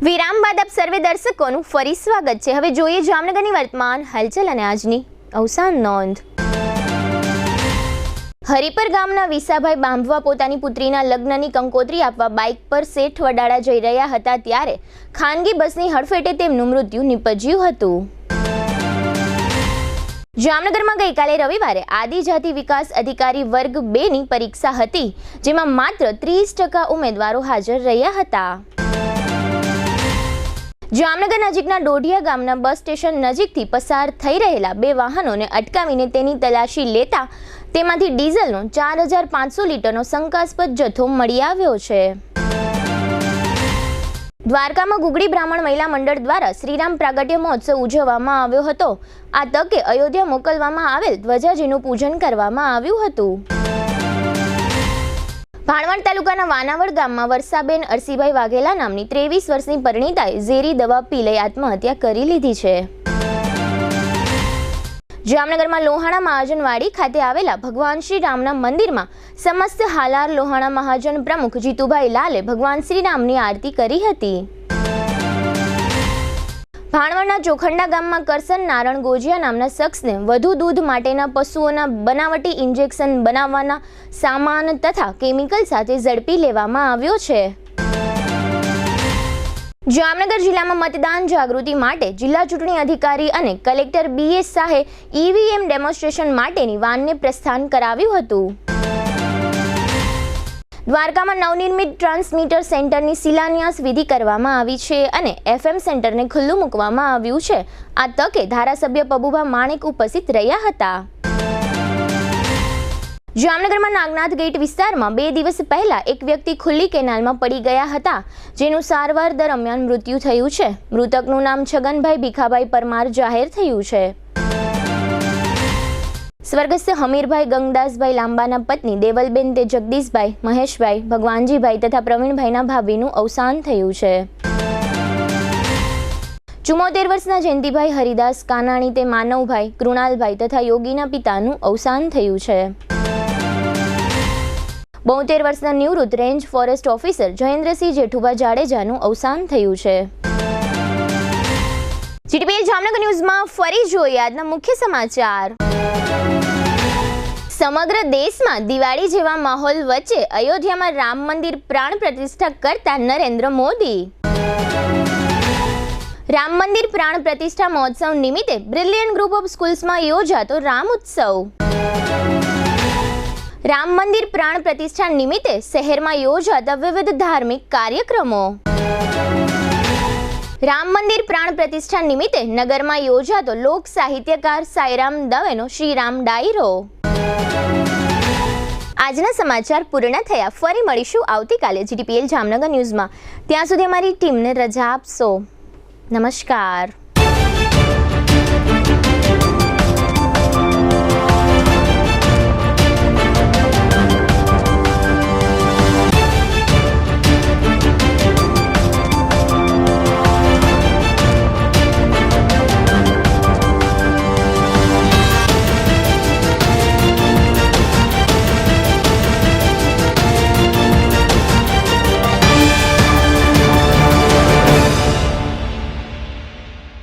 વિરામ બાદ આપ સર્વે દર્શકોનું ફરી સ્વાગત છે. હવે જોઈએ જામનગરની વર્તમાન હલચલ અને આજની અવસાન નોંધ. હરિપર ગામના વિસાભાઈ બાંભવા પોતાની પુત્રીના લગ્નની કંકોત્રી આપવા બાઇક પર શેઠ વડાળા જઈ રહ્યા હતા ત્યારે ખાનગી બસની હડફેટે તેમનું મૃત્યુ નિપજ્યું હતું. જામનગરમાં ગઈકાલે રવિવારે આદિજાતિ વિકાસ અધિકારી વર્ગ 2ની પરીક્ષા હતી, જેમાં માત્ર 30% ઉમેદવારો હાજર રહ્યા હતા. જામનગર નજીકના ડોઢિયા ગામના બસ સ્ટેશન નજીકથી પસાર થઈ રહેલા 2 વાહનોને અટકાવીને તેની તલાશી લેતા તેમાંથી ડીઝલનો 4500 લીટરનો શંકાસ્પદ જથ્થો મળી આવ્યો છે. દ્વારકામાં ગુગડી બ્રાહ્મણ મહિલા મંડળ દ્વારા શ્રીરામ પ્રાગટ્ય મહોત્સવ ઉજવવામાં આવ્યો હતો. આ તકે અયોધ્યા મોકલવામાં આવેલ ધ્વજાજીનું પૂજન કરવામાં આવ્યું હતું. ભાણવડ તાલુકાના વાનાવડ ગામમાં વર્ષાબેન અરસીભાઈ વાઘેલા નામની 23 વર્ષની પરિણીતાએ ઝેરી દવા પી લઈ આત્મહત્યા કરી લીધી છે. જામનગરમાં લોહાણા મહાજનવાડી ખાતે આવેલા ભગવાન શ્રી રામના મંદિરમાં સમસ્ત હાલાર લોહાણા મહાજન પ્રમુખ જીતુભાઈ લાલે ભગવાન શ્રી રામની આરતી કરી હતી. ભાણવડના ચોખંડા ગામમાં કરસન નારણ ગોજિયા નામના શખ્સને વધુ દૂધ માટેના પશુઓના બનાવટી ઇન્જેક્શન બનાવવાના સામાન તથા કેમિકલ સાથે ઝડપી લેવામાં આવ્યો છે. જામનગર જિલ્લામાં મતદાન જાગૃતિ માટે જિલ્લા ચૂંટણી અધિકારી અને કલેક્ટર BS શાહે EVM ડેમોન્સ્ટ્રેશન માટેની વાનને પ્રસ્થાન કરાવ્યું હતું. દ્વારકામાં નવનિર્મિત ટ્રાન્સમીટર સેન્ટરની શિલાન્યાસ વિધિ કરવામાં આવી છે અને FM સેન્ટરને ખુલ્લું મૂકવામાં આવ્યું છે. આ તકે ધારાસભ્ય પબુભા માણેક ઉપસ્થિત રહ્યા હતા. જામનગરમાં નાગનાથ ગેટ વિસ્તારમાં 2 દિવસ પહેલા એક વ્યક્તિ ખુલ્લી કેનાલમાં પડી ગયા હતા, જેનું સારવાર દરમિયાન મૃત્યુ થયું છે. મૃતકનું નામ છગનભાઈ ભીખાભાઈ પરમાર જાહેર થયું છે. સ્વર્ગસ્થ હમીરભાઈ ગંગદાસભાઈ લાંબાના પત્ની દેવલબેન તે જગદીશભાઈ, મહેશભાઈ, ભગવાનજીભાઈ તથા પ્રવીણભાઈના ભાભીનું અવસાન થયું છે. 74 વર્ષના જયંતિભાઈ હરિદાસ કાનાણી તે માનવભાઈ, કૃણાલભાઈ તથા યોગીના પિતાનું અવસાન થયું છે. 72 વર્ષના નિવૃત્ત range forest officer Jayendrasinh Jethubha જાડેજાનું અવસાન થયું છે. GTPL જામનગર ન્યૂઝમાં ફરી જોઈએ આજના મુખ્ય સમાચાર. સમગ્ર દેશમાં દિવાળી જેવા માહોલ વચ્ચે અયોધ્યામાં રામ મંદિર પ્રાણ પ્રતિષ્ઠા કરતા નરેન્દ્ર મોદી. રામ મંદિર પ્રાણ પ્રતિષ્ઠા મહોત્સવ નિમિત્તે બ્રિલિયન્ટ ગ્રુપ ઓફ સ્કૂલ્સમાં યોજાતો રામ ઉત્સવ. રામ મંદિર પ્રાણ પ્રતિષ્ઠા નિમિત્તે શહેરમાં યોજાતા વિવિધ ધાર્મિક કાર્યક્રમો. રામ મંદિર પ્રાણ પ્રતિષ્ઠા નિમિત્તે નગરમાં યોજાતો લોક સાહિત્યકાર સાઈરામ દવેનો શ્રીરામ ડાયરો. આજના સમાચાર પૂર્ણ થયા. ફરી મળીશું આવતીકાલે GTPL જામનગર ન્યૂઝમાં. ત્યાં સુધી અમારી ટીમને રજા આપશો. નમસ્કાર.